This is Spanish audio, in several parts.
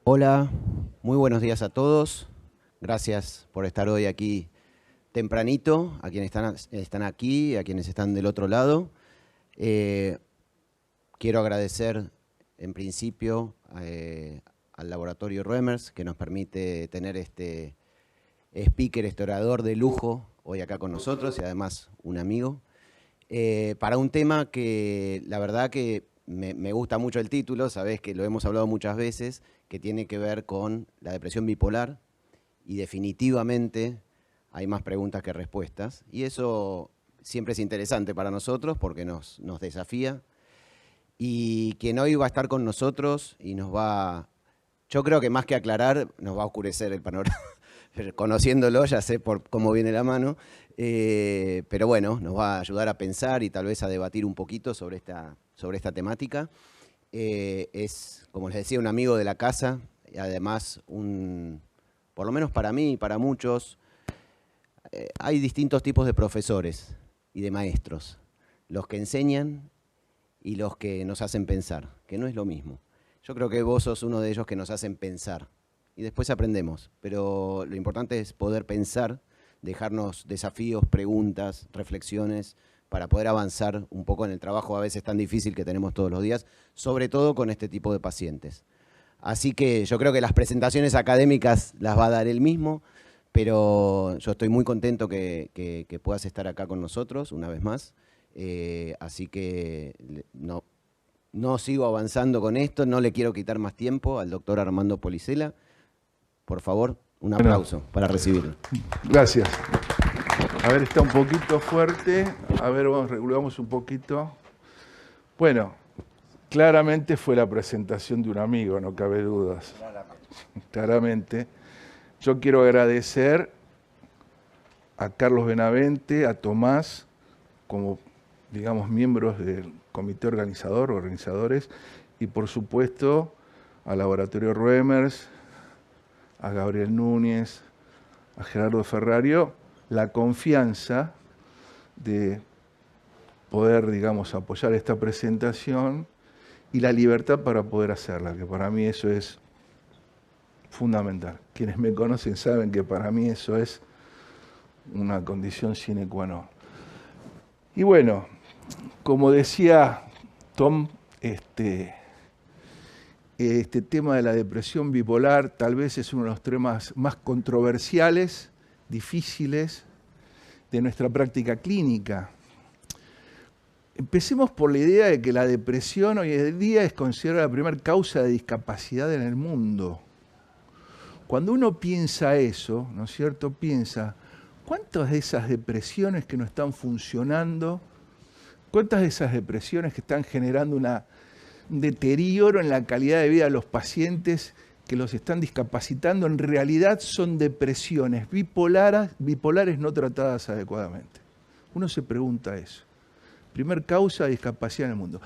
Hola, muy buenos días a todos. Gracias por estar hoy aquí tempranito, a quienes están aquí, a quienes están del otro lado. Quiero agradecer en principio al Laboratorio Reumers, que nos permite tener este speaker, este orador de lujo hoy acá con nosotros y además un amigo. Para un tema que la verdad que me gusta mucho el título, sabés que lo hemos hablado muchas veces, que tiene que ver con la depresión bipolar y definitivamente hay más preguntas que respuestas y eso siempre es interesante para nosotros porque nos desafía y quien hoy va a estar con nosotros y nos va, yo creo que más que aclarar, nos va a oscurecer el panorama. Conociéndolo ya sé por cómo viene la mano, pero bueno, nos va a ayudar a pensar y tal vez a debatir un poquito sobre esta temática. Es, como les decía, un amigo de la casa y además, por lo menos para mí y para muchos, hay distintos tipos de profesores y de maestros, los que enseñan y los que nos hacen pensar, que no es lo mismo. Yo creo que vos sos uno de ellos que nos hacen pensar y después aprendemos, pero lo importante es poder pensar, dejarnos desafíos, preguntas, reflexiones, para poder avanzar un poco en el trabajo a veces tan difícil que tenemos todos los días, sobre todo con este tipo de pacientes. Así que yo creo que las presentaciones académicas las va a dar él mismo, pero yo estoy muy contento que puedas estar acá con nosotros una vez más. Así que no sigo avanzando con esto, no le quiero quitar más tiempo al doctor Armando Policella. Por favor, un aplauso para recibirlo. Gracias. A ver, está un poquito fuerte. A ver, regulamos un poquito. Bueno, claramente fue la presentación de un amigo, no cabe dudas. Claramente. Yo quiero agradecer a Carlos Benavente, a Tomás, como, digamos, miembros del comité organizador, organizadores, y por supuesto al Laboratorio Reumers, a Gabriel Núñez, a Gerardo Ferrario, la confianza de poder, digamos, apoyar esta presentación y la libertad para poder hacerla, que para mí eso es fundamental. Quienes me conocen saben que para mí eso es una condición sine qua non. Y bueno, como decía Tom, este tema de la depresión bipolar tal vez es uno de los temas más controversiales, difíciles de nuestra práctica clínica. Empecemos por la idea de que la depresión hoy en día es considerada la primera causa de discapacidad en el mundo. Cuando uno piensa eso, ¿no es cierto? Piensa, ¿cuántas de esas depresiones que no están funcionando, cuántas de esas depresiones que están generando un deterioro en la calidad de vida de los pacientes que los están discapacitando, en realidad son depresiones bipolares no tratadas adecuadamente? Uno se pregunta eso. Primer causa de discapacidad en el mundo.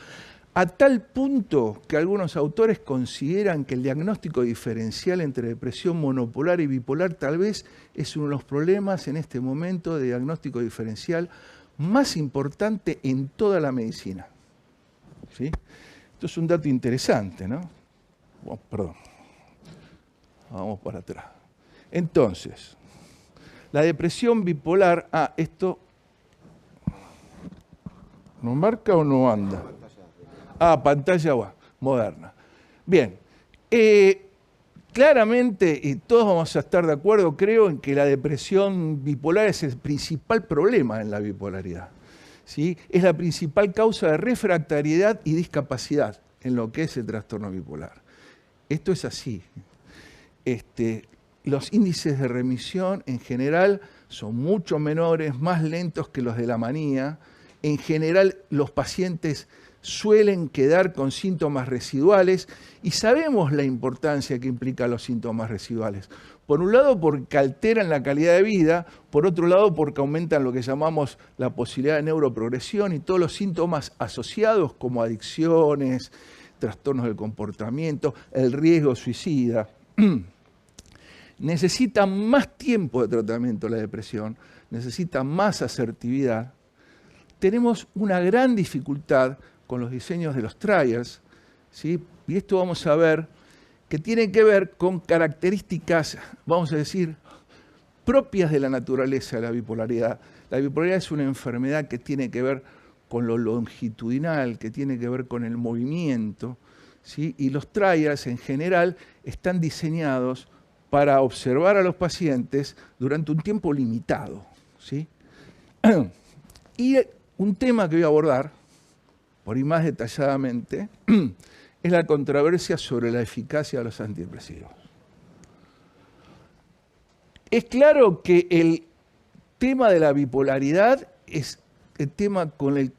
A tal punto que algunos autores consideran que el diagnóstico diferencial entre depresión monopolar y bipolar tal vez es uno de los problemas en este momento de diagnóstico diferencial más importante en toda la medicina. ¿Sí? Esto es un dato interesante, ¿no? Oh, perdón. Vamos para atrás. Entonces, la depresión bipolar... esto... ¿No marca o no anda? Pantalla moderna. Bien. Claramente, y todos vamos a estar de acuerdo, creo, en que la depresión bipolar es el principal problema en la bipolaridad. ¿Sí? Es la principal causa de refractariedad y discapacidad en lo que es el trastorno bipolar. Esto es así. Los índices de remisión en general son mucho menores, más lentos que los de la manía. En general, los pacientes suelen quedar con síntomas residuales y sabemos la importancia que implican los síntomas residuales. Por un lado, porque alteran la calidad de vida, por otro lado, porque aumentan lo que llamamos la posibilidad de neuroprogresión y todos los síntomas asociados como adicciones, trastornos del comportamiento, el riesgo suicida. Necesita más tiempo de tratamiento la depresión, necesita más asertividad. Tenemos una gran dificultad con los diseños de los trials, ¿sí? Y esto vamos a ver que tiene que ver con características, vamos a decir, propias de la naturaleza de la bipolaridad. La bipolaridad es una enfermedad que tiene que ver con lo longitudinal, que tiene que ver con el movimiento, ¿sí? Y los trials en general están diseñados para observar a los pacientes durante un tiempo limitado, ¿sí? Y un tema que voy a abordar, por ahí más detalladamente, es la controversia sobre la eficacia de los antidepresivos. Es claro que el tema de la bipolaridad es el tema con el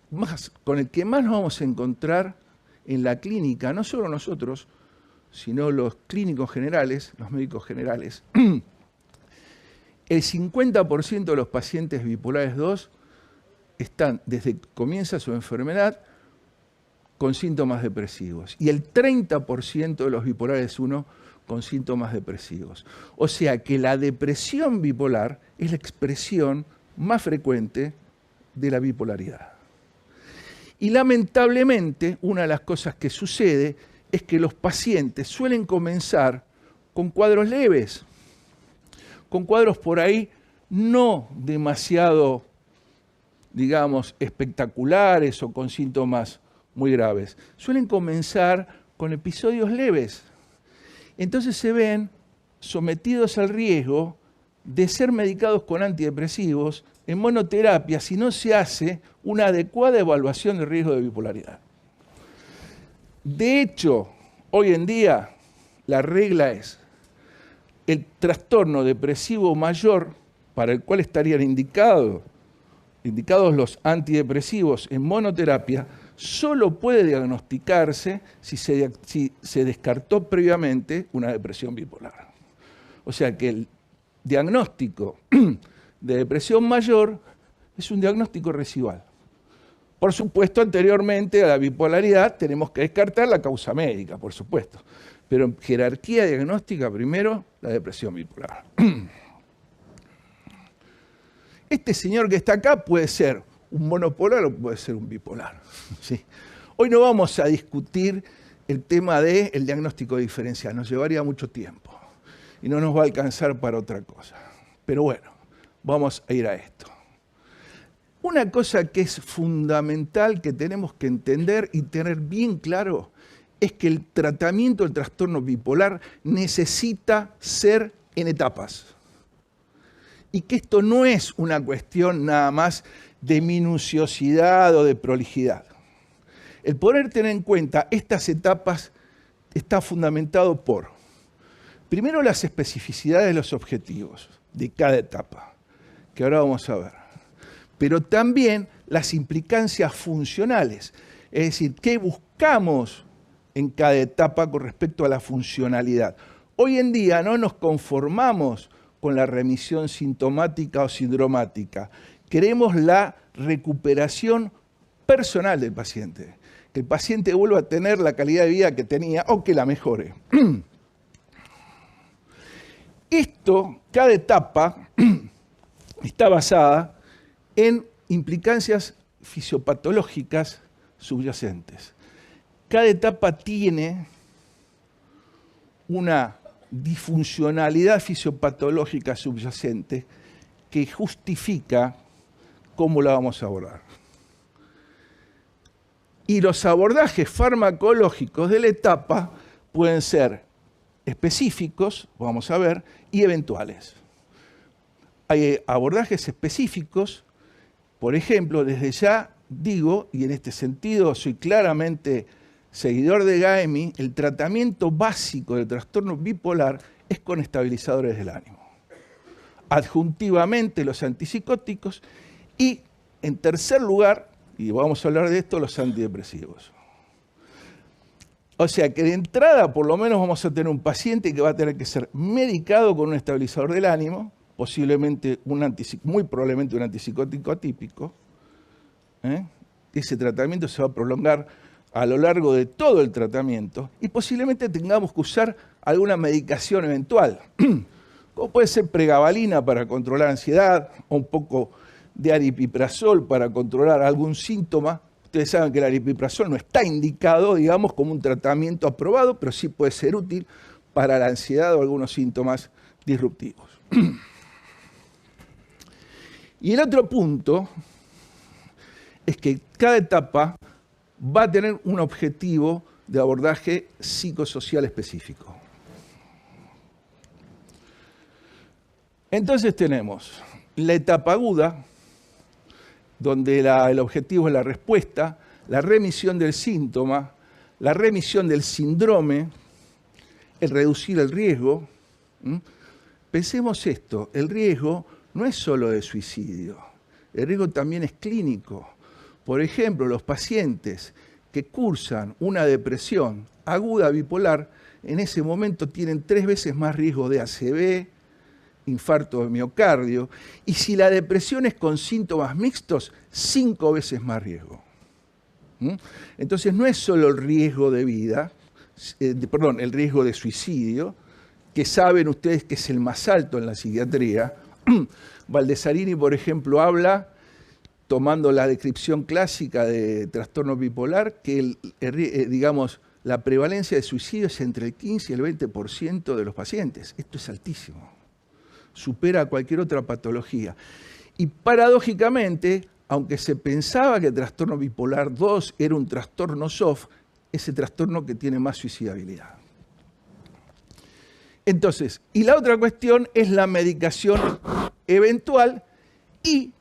que más nos vamos a encontrar en la clínica, no solo nosotros, sino los clínicos generales, los médicos generales. El 50% de los pacientes bipolares 2 están, desde que comienza su enfermedad, con síntomas depresivos. Y el 30% de los bipolares 1 con síntomas depresivos. O sea que la depresión bipolar es la expresión más frecuente de la bipolaridad. Y lamentablemente, una de las cosas que sucede es que los pacientes suelen comenzar con cuadros leves, con cuadros por ahí no demasiado, digamos, espectaculares o con síntomas muy graves. Suelen comenzar con episodios leves. Entonces se ven sometidos al riesgo de ser medicados con antidepresivos en monoterapia si no se hace una adecuada evaluación de riesgo de bipolaridad. De hecho, hoy en día la regla es el trastorno depresivo mayor para el cual estarían indicados los antidepresivos en monoterapia solo puede diagnosticarse si se descartó previamente una depresión bipolar. O sea que el diagnóstico de depresión mayor es un diagnóstico residual. Por supuesto, anteriormente a la bipolaridad tenemos que descartar la causa médica, por supuesto. Pero en jerarquía diagnóstica, primero, la depresión bipolar. Este señor que está acá puede ser un monopolar o puede ser un bipolar. ¿Sí? Hoy no vamos a discutir el tema del diagnóstico diferencial, nos llevaría mucho tiempo y no nos va a alcanzar para otra cosa. Pero bueno, vamos a ir a esto. Una cosa que es fundamental que tenemos que entender y tener bien claro es que el tratamiento del trastorno bipolar necesita ser en etapas. Y que esto no es una cuestión nada más de minuciosidad o de prolijidad. El poder tener en cuenta estas etapas está fundamentado por, primero, las especificidades de los objetivos de cada etapa, que ahora vamos a ver, pero también las implicancias funcionales, es decir, qué buscamos en cada etapa con respecto a la funcionalidad. Hoy en día no nos conformamos con la remisión sintomática o sindromática. Queremos la recuperación personal del paciente, que el paciente vuelva a tener la calidad de vida que tenía o que la mejore. Cada etapa está basada en implicancias fisiopatológicas subyacentes. Cada etapa tiene una disfuncionalidad fisiopatológica subyacente que justifica cómo la vamos a abordar. Y los abordajes farmacológicos de la etapa pueden ser específicos, vamos a ver, y eventuales. Hay abordajes específicos, por ejemplo, desde ya digo, y en este sentido soy claramente seguidor de Gaemi, el tratamiento básico del trastorno bipolar es con estabilizadores del ánimo. Adjuntivamente los antipsicóticos y, en tercer lugar, y vamos a hablar de esto, los antidepresivos. O sea que de entrada, por lo menos, vamos a tener un paciente que va a tener que ser medicado con un estabilizador del ánimo, posiblemente muy probablemente un antipsicótico atípico. Ese tratamiento se va a prolongar a lo largo de todo el tratamiento y posiblemente tengamos que usar alguna medicación eventual, como puede ser pregabalina para controlar ansiedad o un poco de aripiprazol para controlar algún síntoma. Ustedes saben que el aripiprazol no está indicado, digamos, como un tratamiento aprobado, pero sí puede ser útil para la ansiedad o algunos síntomas disruptivos. Y el otro punto es que cada etapa va a tener un objetivo de abordaje psicosocial específico. Entonces tenemos la etapa aguda, donde el objetivo es la respuesta, la remisión del síntoma, la remisión del síndrome, el reducir el riesgo. Pensemos esto, el riesgo no es solo de suicidio, el riesgo también es clínico. Por ejemplo, los pacientes que cursan una depresión aguda bipolar, en ese momento tienen 3 veces más riesgo de ACV, infarto de miocardio, y si la depresión es con síntomas mixtos, 5 veces más riesgo. Entonces no es solo el riesgo de vida, el riesgo de suicidio, que saben ustedes que es el más alto en la psiquiatría. Baldasarini, por ejemplo, habla, tomando la descripción clásica de trastorno bipolar, que digamos, la prevalencia de suicidio es entre el 15 y el 20% de los pacientes. Esto es altísimo. Supera a cualquier otra patología. Y paradójicamente, aunque se pensaba que el trastorno bipolar 2 era un trastorno soft, es el trastorno que tiene más suicidabilidad. Entonces, y la otra cuestión es la medicación eventual, y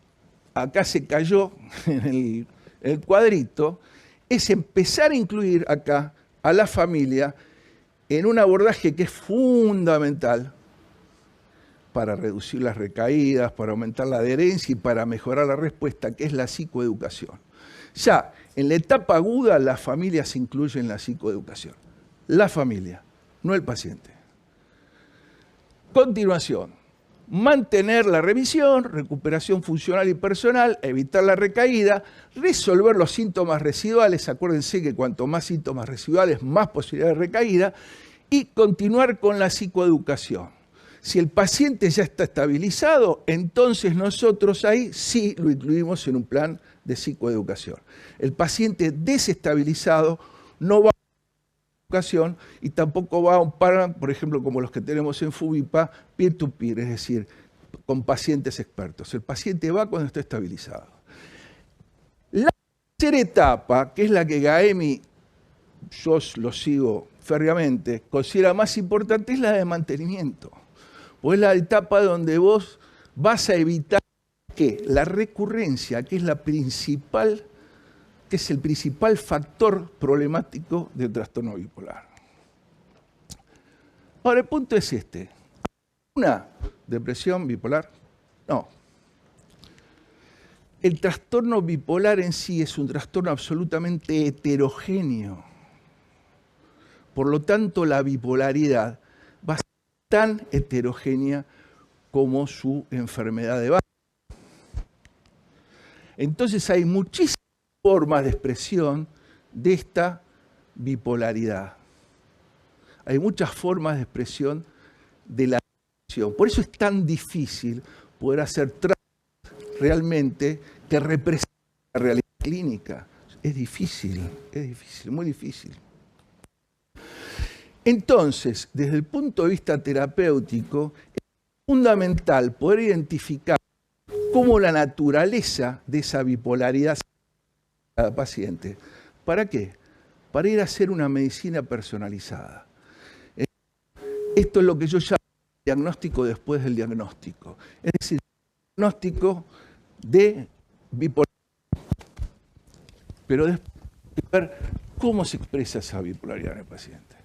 acá se cayó en el cuadrito, es empezar a incluir acá a la familia en un abordaje que es fundamental para reducir las recaídas, para aumentar la adherencia y para mejorar la respuesta, que es la psicoeducación. Ya en la etapa aguda, la familia se incluye en la psicoeducación. La familia, no el paciente. Continuación, mantener la revisión, recuperación funcional y personal, evitar la recaída, resolver los síntomas residuales, acuérdense que cuanto más síntomas residuales, más posibilidad de recaída, y continuar con la psicoeducación. Si el paciente ya está estabilizado, entonces nosotros ahí sí lo incluimos en un plan de psicoeducación. El paciente desestabilizado no va a educación y tampoco va a un plan, por ejemplo, como los que tenemos en FUBIPA, peer-to-peer, es decir, con pacientes expertos. El paciente va cuando está estabilizado. La tercera etapa, que es la que Gaemi, yo lo sigo férreamente, considera más importante, es la de mantenimiento. O es la etapa donde vos vas a evitar que la recurrencia, que es el principal factor problemático del trastorno bipolar. Ahora, el punto es este. ¿Una depresión bipolar? No. El trastorno bipolar en sí es un trastorno absolutamente heterogéneo. Por lo tanto, la bipolaridad va a ser tan heterogénea como su enfermedad de base. Entonces hay muchísimas formas de expresión de esta bipolaridad. Hay muchas formas de expresión de la depresión. Por eso es tan difícil poder hacer trazos realmente que representen la realidad clínica. Es difícil, muy difícil. Entonces, desde el punto de vista terapéutico, es fundamental poder identificar cómo la naturaleza de esa bipolaridad se a cada paciente. ¿Para qué? Para ir a hacer una medicina personalizada. Esto es lo que yo llamo diagnóstico después del diagnóstico. Es decir, diagnóstico de bipolaridad. Pero después de ver cómo se expresa esa bipolaridad en el paciente.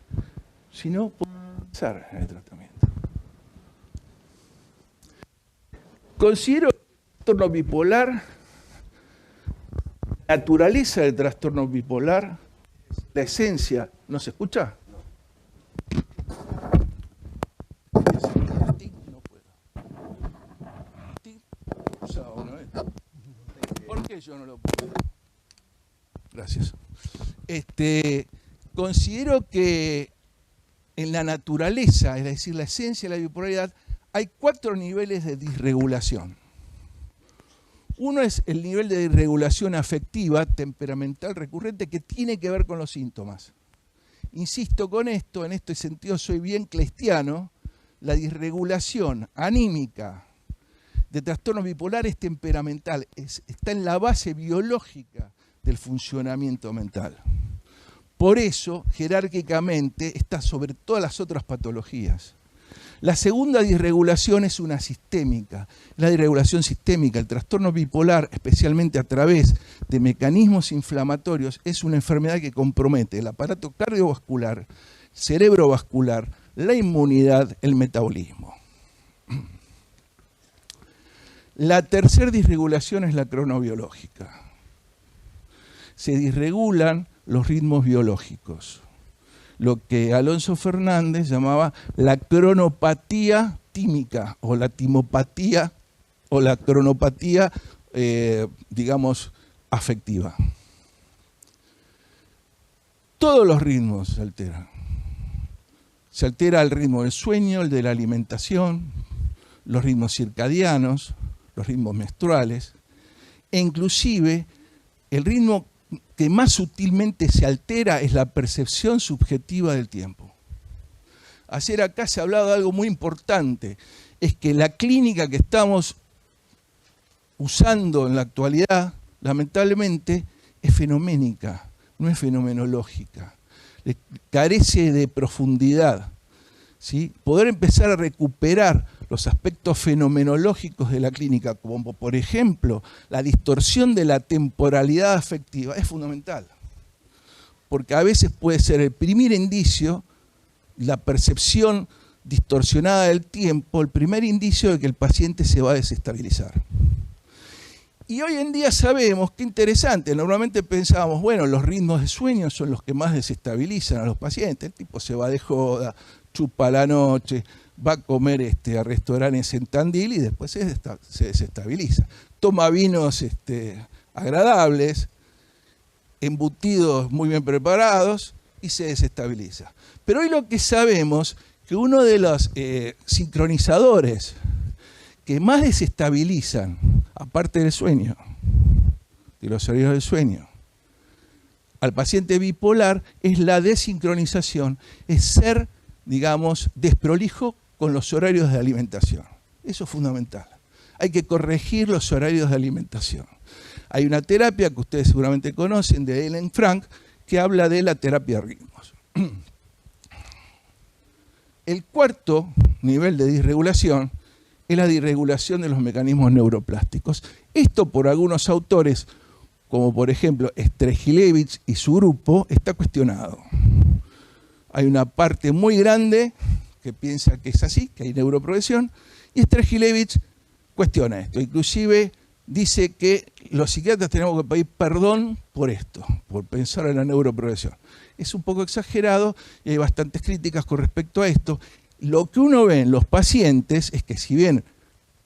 Si no, puede avanzar en el tratamiento. Considero el trastorno bipolar, la naturaleza del trastorno bipolar, la esencia. ¿No se escucha? No puedo. ¿Por qué yo no lo puedo? Gracias. Considero que en la naturaleza, es decir, la esencia de la bipolaridad, hay 4 niveles de disregulación. Uno es el nivel de disregulación afectiva, temperamental, recurrente, que tiene que ver con los síntomas. Insisto con esto, en este sentido soy bien cleistiano, la disregulación anímica de trastornos bipolares temperamental está en la base biológica del funcionamiento mental. Por eso, jerárquicamente, está sobre todas las otras patologías. La segunda disregulación es una sistémica, la disregulación sistémica. El trastorno bipolar, especialmente a través de mecanismos inflamatorios, es una enfermedad que compromete el aparato cardiovascular, cerebrovascular, la inmunidad, el metabolismo. La tercera disregulación es la cronobiológica. Se disregulan los ritmos biológicos, lo que Alonso Fernández llamaba la cronopatía tímica o la timopatía o la cronopatía, digamos, afectiva. Todos los ritmos se alteran. Se altera el ritmo del sueño, el de la alimentación, los ritmos circadianos, los ritmos menstruales, e inclusive el ritmo que más sutilmente se altera es la percepción subjetiva del tiempo. Ayer acá se ha hablado de algo muy importante, es que la clínica que estamos usando en la actualidad, lamentablemente, es fenoménica, no es fenomenológica, carece de profundidad. ¿Sí? Poder empezar a recuperar los aspectos fenomenológicos de la clínica, como por ejemplo la distorsión de la temporalidad afectiva, es fundamental. Porque a veces puede ser el primer indicio, la percepción distorsionada del tiempo, el primer indicio de que el paciente se va a desestabilizar. Y hoy en día sabemos, qué interesante, normalmente pensábamos, bueno, los ritmos de sueño son los que más desestabilizan a los pacientes, el tipo se va de joda, chupa a la noche, va a comer a restaurantes en Tandil y después se desestabiliza. Toma vinos agradables, embutidos muy bien preparados y se desestabiliza. Pero hoy lo que sabemos que uno de los sincronizadores que más desestabilizan, aparte del sueño, de los horarios del sueño, al paciente bipolar es la desincronización, es ser, digamos, desprolijo con los horarios de alimentación. Eso es fundamental. Hay que corregir los horarios de alimentación. Hay una terapia que ustedes seguramente conocen de Ellen Frank que habla de la terapia de ritmos. El cuarto nivel de disregulación es la disregulación de los mecanismos neuroplásticos. Esto por algunos autores, como por ejemplo Strehilevich y su grupo, está cuestionado. Hay una parte muy grande que piensa que es así, que hay neuroprogresión, y Strehilevich cuestiona esto. Inclusive dice que los psiquiatras tenemos que pedir perdón por esto, por pensar en la neuroprogresión. Es un poco exagerado y hay bastantes críticas con respecto a esto. Lo que uno ve en los pacientes es que si bien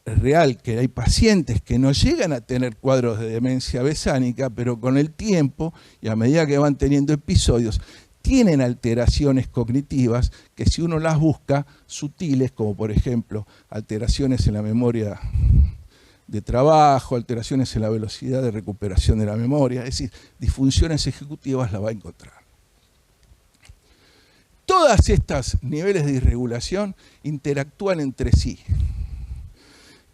es real que hay pacientes que no llegan a tener cuadros de demencia besánica, pero con el tiempo y a medida que van teniendo episodios, tienen alteraciones cognitivas que si uno las busca, sutiles, como por ejemplo alteraciones en la memoria de trabajo, alteraciones en la velocidad de recuperación de la memoria, es decir, disfunciones ejecutivas las va a encontrar. Todas estas niveles de disregulación interactúan entre sí.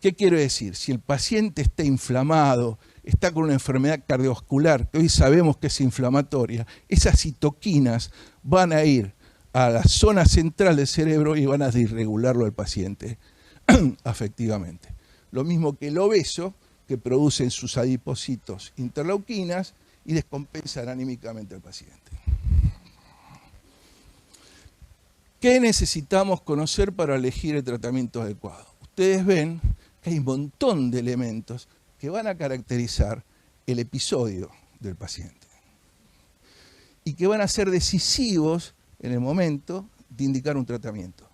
¿Qué quiero decir? Si el paciente está inflamado, está con una enfermedad cardiovascular, que hoy sabemos que es inflamatoria, esas citoquinas van a ir a la zona central del cerebro y van a disregularlo al paciente afectivamente. Lo mismo que el obeso, que producen sus adipocitos interleuquinas y descompensan anímicamente al paciente. ¿Qué necesitamos conocer para elegir el tratamiento adecuado? Ustedes ven que hay un montón de elementos que van a caracterizar el episodio del paciente y que van a ser decisivos en el momento de indicar un tratamiento.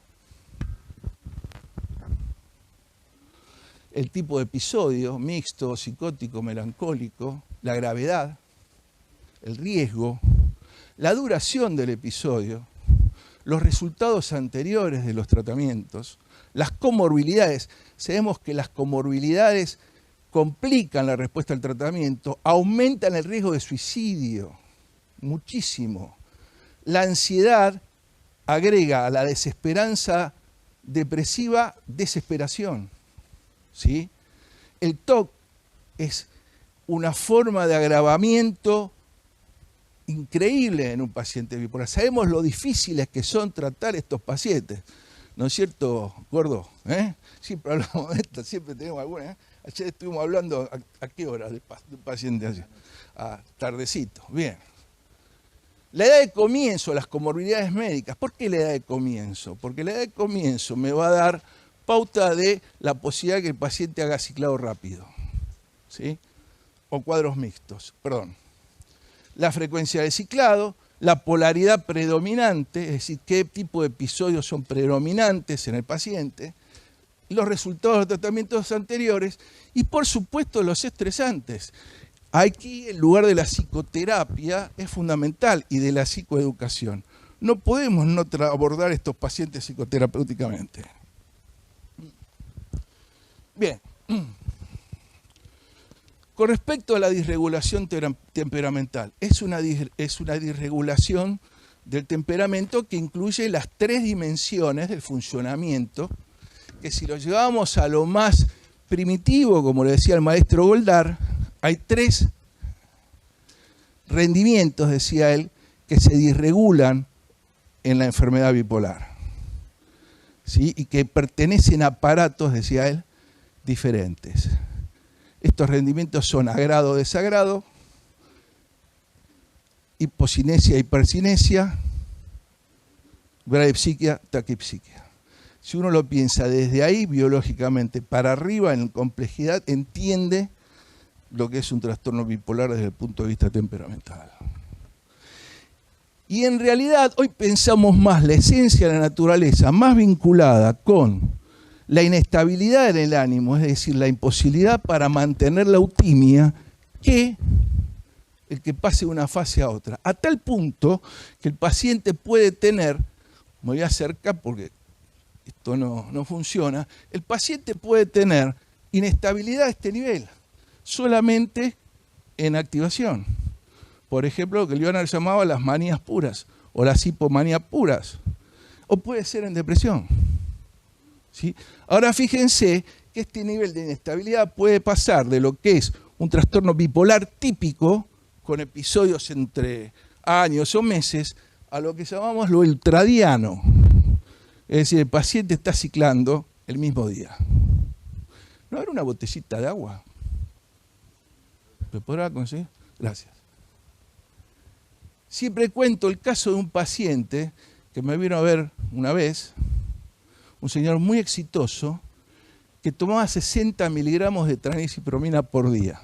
El tipo de episodio, mixto, psicótico, melancólico, la gravedad, el riesgo, la duración del episodio, los resultados anteriores de los tratamientos, las comorbilidades. Sabemos que las comorbilidades complican la respuesta al tratamiento, aumentan el riesgo de suicidio, muchísimo. La ansiedad agrega a la desesperanza depresiva desesperación, ¿sí? El TOC es una forma de agravamiento increíble en un paciente bipolar. Sabemos lo difíciles que son tratar estos pacientes, ¿no es cierto, Gordo? Siempre hablamos de esto, siempre tenemos alguna. Ayer estuvimos hablando, ¿a qué hora de un paciente así? Tardecito, bien. La edad de comienzo, las comorbilidades médicas. ¿Por qué la edad de comienzo? Porque la edad de comienzo me va a dar pauta de la posibilidad de que el paciente haga ciclado rápido, ¿sí? O cuadros mixtos, perdón. La frecuencia de ciclado, la polaridad predominante, es decir, qué tipo de episodios son predominantes en el paciente, los resultados de los tratamientos anteriores y, por supuesto, los estresantes. Aquí el lugar de la psicoterapia es fundamental y de la psicoeducación. No podemos no abordar estos pacientes psicoterapéuticamente. Bien. Con respecto a la disregulación temperamental, es una disregulación del temperamento que incluye las 3 dimensiones del funcionamiento, que si lo llevamos a lo más primitivo, como le decía el maestro Goldar, hay 3 rendimientos, decía él, que se disregulan en la enfermedad bipolar, ¿sí? Y que pertenecen a aparatos, decía él, diferentes. Estos rendimientos son agrado, desagrado, hipocinesia, hipercinesia, bradipsiquia, taquipsiquia. Si uno lo piensa desde ahí, biológicamente, para arriba, en complejidad, entiende lo que es un trastorno bipolar desde el punto de vista temperamental. Y en realidad, hoy pensamos más la esencia de la naturaleza, más vinculada con la inestabilidad en el ánimo, es decir, la imposibilidad para mantener la eutimia, que el que pase de una fase a otra. A tal punto que el paciente puede tener, me voy a acercar porque esto no funciona, el paciente puede tener inestabilidad a este nivel, solamente en activación. Por ejemplo, lo que Leonard llamaba las manías puras o las hipomanías puras, o puede ser en depresión. ¿Sí? Ahora fíjense que este nivel de inestabilidad puede pasar de lo que es un trastorno bipolar típico, con episodios entre años o meses, a lo que llamamos lo ultradiano. Es decir, el paciente está ciclando el mismo día. ¿No habrá una botellita de agua? ¿Me podrá conseguir? Gracias. Siempre cuento el caso de un paciente que me vino a ver una vez, un señor muy exitoso, que tomaba 60 miligramos de tranicipromina por día.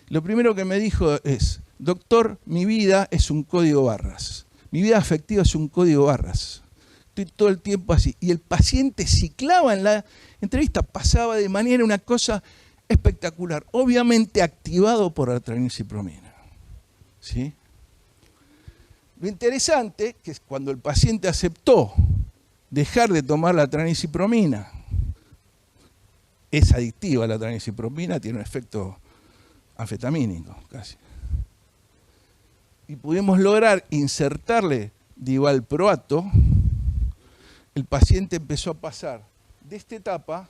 Lo primero que me dijo es, doctor, mi vida es un código barras. Mi vida afectiva es un código barras. Estoy todo el tiempo así. Y el paciente ciclaba en la entrevista, pasaba de manera una cosa espectacular, obviamente activado por la tranicipromina. ¿Sí? Lo interesante que es cuando el paciente aceptó dejar de tomar la tranicipromina, es adictiva la tranicipromina, tiene un efecto anfetamínico casi. Y pudimos lograr insertarle divalproato, el paciente empezó a pasar de esta etapa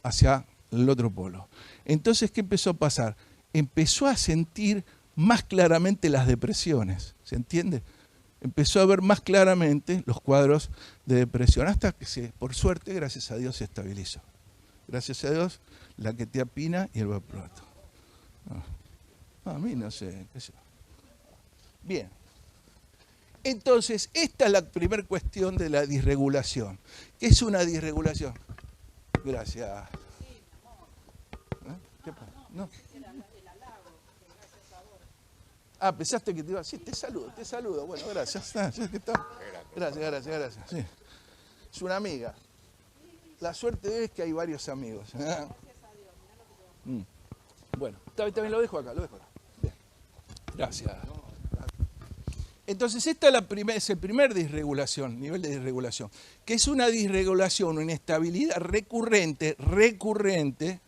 hacia el otro polo. Entonces, ¿qué empezó a pasar? Empezó a sentir más claramente las depresiones, ¿se entiende? Empezó a ver más claramente los cuadros de depresión, hasta que por suerte, gracias a Dios, se estabilizó. Gracias a Dios, la quetiapina y el valproato. A mí no sé, qué sé yo. Bien. Entonces, esta es la primera cuestión de la disregulación. ¿Qué es una disregulación? Gracias. ¿Qué pasa? ¿No? Pensaste que te iba a decir, te saludo. Bueno, gracias. Gracias. Sí. Es una amiga. La suerte es que hay varios amigos. Gracias a Dios. Bueno, también lo dejo acá. Bien. Gracias. Entonces, esta es el primer nivel de disregulación, que es una disregulación, una inestabilidad recurrente,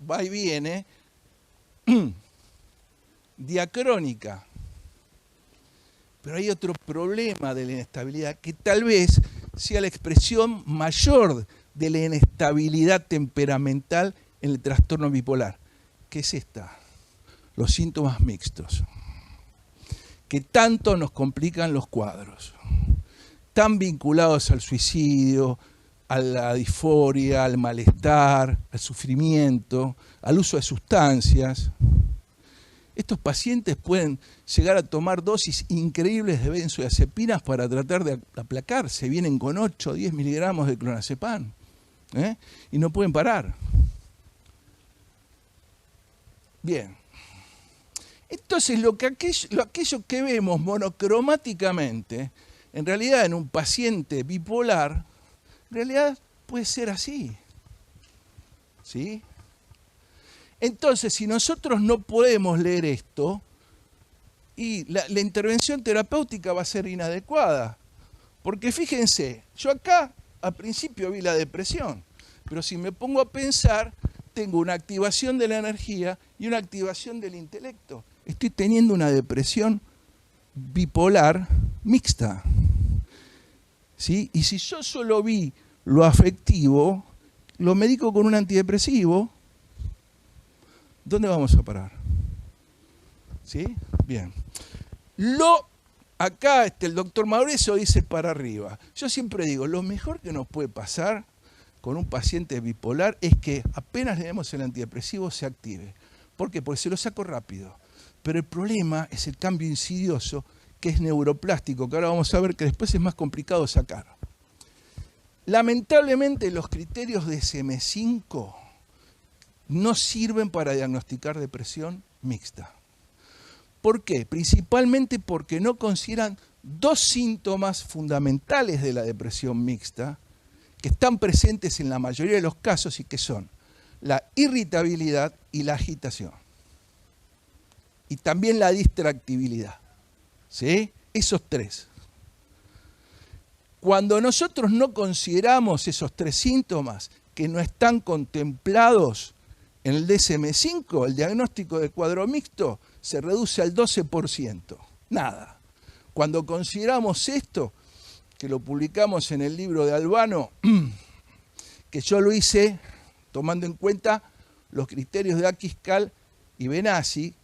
va y viene, diacrónica. Pero hay otro problema de la inestabilidad que tal vez sea la expresión mayor de la inestabilidad temperamental en el trastorno bipolar, que es esta: los síntomas mixtos, que tanto nos complican los cuadros, tan vinculados al suicidio, a la disforia, al malestar, al sufrimiento, al uso de sustancias. Estos pacientes pueden llegar a tomar dosis increíbles de benzodiazepinas para tratar de aplacarse. Vienen con 8 o 10 miligramos de clonazepam, y no pueden parar. Bien. Entonces, aquello que vemos monocromáticamente, en realidad en un paciente bipolar, en realidad puede ser así. ¿Sí? Entonces, si nosotros no podemos leer esto, y la intervención terapéutica va a ser inadecuada. Porque fíjense, yo acá al principio vi la depresión, pero si me pongo a pensar, tengo una activación de la energía y una activación del intelecto. Estoy teniendo una depresión bipolar mixta. ¿Sí? Y si yo solo vi lo afectivo, lo medico con un antidepresivo, ¿dónde vamos a parar? ¿Sí? Bien. Acá el doctor Mauricio dice para arriba. Yo siempre digo, lo mejor que nos puede pasar con un paciente bipolar es que apenas le demos el antidepresivo se active. ¿Por qué? Porque se lo saco rápido. Pero el problema es el cambio insidioso, que es neuroplástico, que ahora vamos a ver que después es más complicado sacar. Lamentablemente los criterios de DSM-5 no sirven para diagnosticar depresión mixta. ¿Por qué? Principalmente porque no consideran dos síntomas fundamentales de la depresión mixta que están presentes en la mayoría de los casos y que son la irritabilidad y la agitación. Y también la distractibilidad. ¿Sí? Esos tres. Cuando nosotros no consideramos esos tres síntomas que no están contemplados en el DSM-5, el diagnóstico de cuadro mixto se reduce al 12%. Nada. Cuando consideramos esto, que lo publicamos en el libro de Albano, que yo lo hice tomando en cuenta los criterios de Akiscal y Benassi,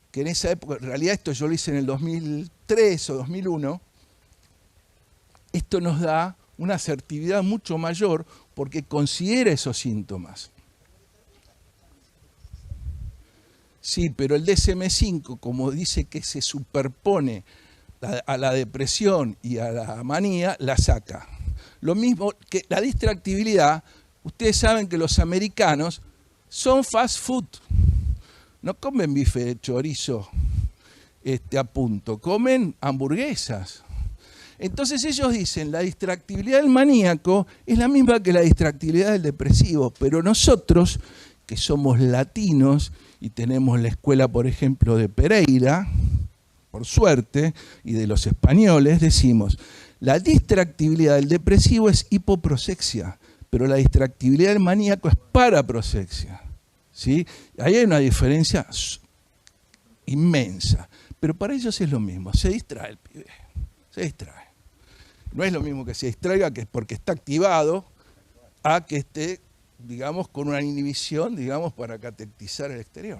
que en esa época, en realidad esto yo lo hice en el 2003 o 2001, esto nos da una asertividad mucho mayor porque considera esos síntomas. Sí, pero el DSM-5, como dice que se superpone a la depresión y a la manía, la saca. Lo mismo que la distractibilidad, ustedes saben que los americanos son fast food. No comen bife de chorizo a punto, comen hamburguesas. Entonces ellos dicen, la distractibilidad del maníaco es la misma que la distractibilidad del depresivo, pero nosotros, que somos latinos y tenemos la escuela, por ejemplo, de Pereira, por suerte, y de los españoles, decimos, la distractibilidad del depresivo es hipoprosexia, pero la distractibilidad del maníaco es paraprosexia. ¿Sí? Ahí hay una diferencia inmensa, pero para ellos es lo mismo, se distrae el pibe, se distrae. No es lo mismo que se distraiga que porque está activado a que esté, digamos, con una inhibición, digamos, para catetizar el exterior.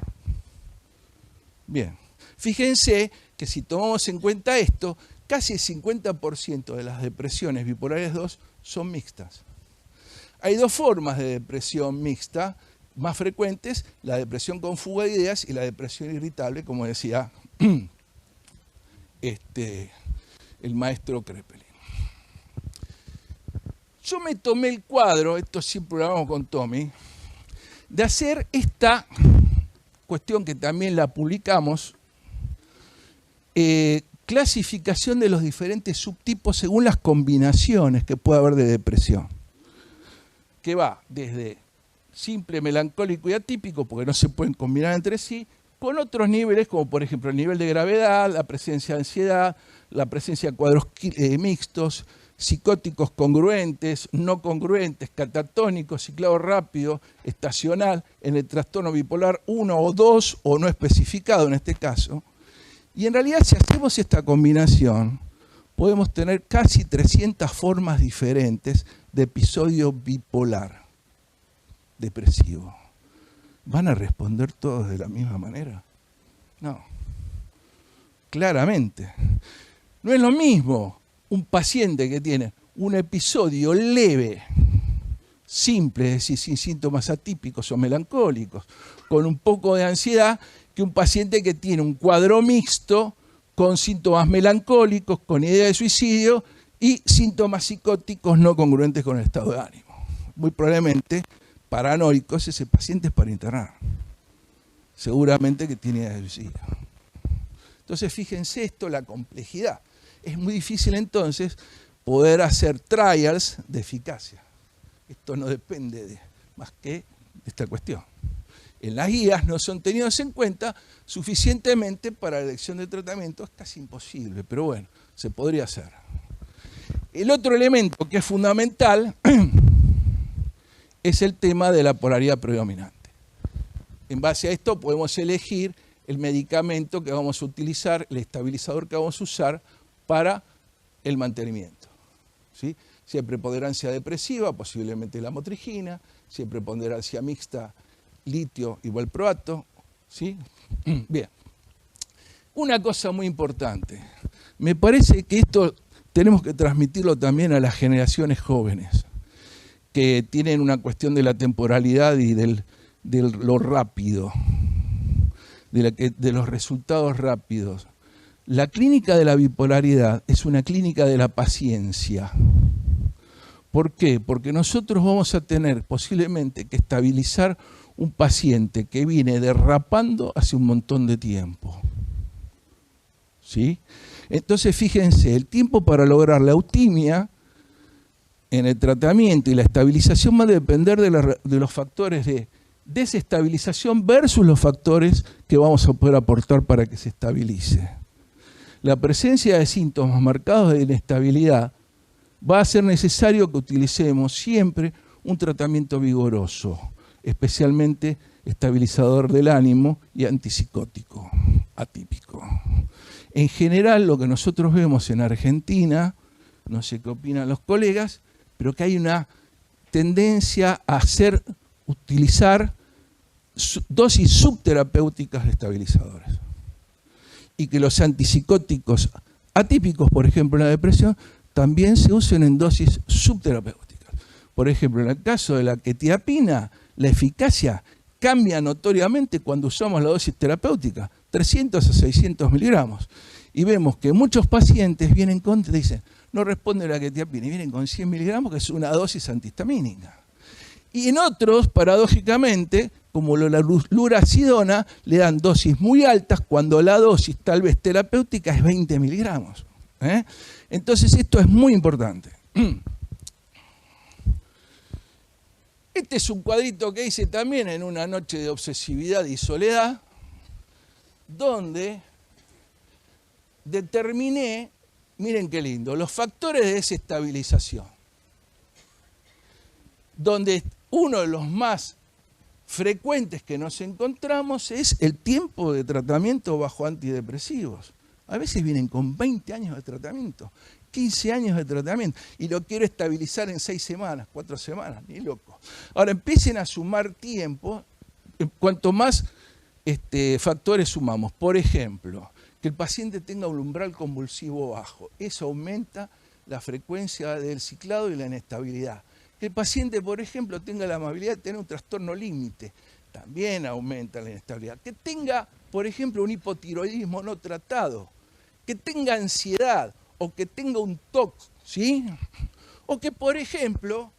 Bien, fíjense que si tomamos en cuenta esto, casi el 50% de las depresiones bipolares 2 son mixtas. Hay dos formas de depresión mixta más frecuentes, la depresión con fuga de ideas y la depresión irritable, como decía el maestro Krepelin. Yo me tomé el cuadro, esto siempre lo hablamos con Tommy, de hacer esta cuestión que también la publicamos, clasificación de los diferentes subtipos según las combinaciones que puede haber de depresión, que va desde simple, melancólico y atípico, porque no se pueden combinar entre sí, con otros niveles, como por ejemplo el nivel de gravedad, la presencia de ansiedad, la presencia de cuadros mixtos, psicóticos congruentes, no congruentes, catatónicos, ciclado rápido, estacional, en el trastorno bipolar 1 o 2, o no especificado en este caso. Y en realidad, si hacemos esta combinación, podemos tener casi 300 formas diferentes de episodio bipolar depresivo. ¿Van a responder todos de la misma manera? No. Claramente. No es lo mismo un paciente que tiene un episodio leve, simple, es decir, sin síntomas atípicos o melancólicos, con un poco de ansiedad, que un paciente que tiene un cuadro mixto con síntomas melancólicos, con idea de suicidio y síntomas psicóticos no congruentes con el estado de ánimo. Muy probablemente paranoicos, ese paciente es para internar. Seguramente que tiene idea de suicidio. Entonces, fíjense esto, la complejidad. Es muy difícil entonces poder hacer trials de eficacia. Esto no depende de más que de esta cuestión. En las guías no son tenidos en cuenta suficientemente para la elección de tratamiento, es casi imposible, pero bueno, se podría hacer. El otro elemento que es fundamental es el tema de la polaridad predominante. En base a esto podemos elegir el medicamento que vamos a utilizar, el estabilizador que vamos a usar para el mantenimiento. ¿Sí? Si hay preponderancia depresiva, posiblemente la motrigina, si hay preponderancia mixta, litio y valproato. ¿Sí? Bien. Una cosa muy importante, me parece que esto tenemos que transmitirlo también a las generaciones jóvenes, que tienen una cuestión de la temporalidad y de lo rápido, de los resultados rápidos. La clínica de la bipolaridad es una clínica de la paciencia. ¿Por qué? Porque nosotros vamos a tener posiblemente que estabilizar un paciente que viene derrapando hace un montón de tiempo. ¿Sí? Entonces, fíjense, el tiempo para lograr la eutimia en el tratamiento y la estabilización va a depender de los factores de desestabilización versus los factores que vamos a poder aportar para que se estabilice. La presencia de síntomas marcados de inestabilidad va a ser necesario que utilicemos siempre un tratamiento vigoroso, especialmente estabilizador del ánimo y antipsicótico, atípico. En general, lo que nosotros vemos en Argentina, no sé qué opinan los colegas, pero que hay una tendencia a utilizar dosis subterapéuticas de estabilizadores. Y que los antipsicóticos atípicos, por ejemplo, en la depresión, también se usen en dosis subterapéuticas. Por ejemplo, en el caso de la quetiapina, la eficacia cambia notoriamente cuando usamos la dosis terapéutica, 300 a 600 miligramos. Y vemos que muchos pacientes vienen con, dicen, no responden a la quetiapina, y vienen con 100 miligramos, que es una dosis antihistamínica. Y en otros, paradójicamente, como la luracidona, le dan dosis muy altas cuando la dosis tal vez terapéutica es 20 miligramos. Entonces esto es muy importante. Este es un cuadrito que hice también en una noche de obsesividad y soledad, donde determiné, miren qué lindo, los factores de desestabilización, donde uno de los más frecuentes que nos encontramos es el tiempo de tratamiento bajo antidepresivos. A veces vienen con 20 años de tratamiento, 15 años de tratamiento, y lo quiero estabilizar en 6 semanas, 4 semanas, ni loco. Ahora empiecen a sumar tiempo, cuanto más factores sumamos. Por ejemplo, que el paciente tenga un umbral convulsivo bajo, eso aumenta la frecuencia del ciclado y la inestabilidad. Que el paciente, por ejemplo, tenga la amabilidad de tener un trastorno límite, también aumenta la inestabilidad. Que tenga, por ejemplo, un hipotiroidismo no tratado, que tenga ansiedad o que tenga un TOC, ¿sí? O que, por ejemplo,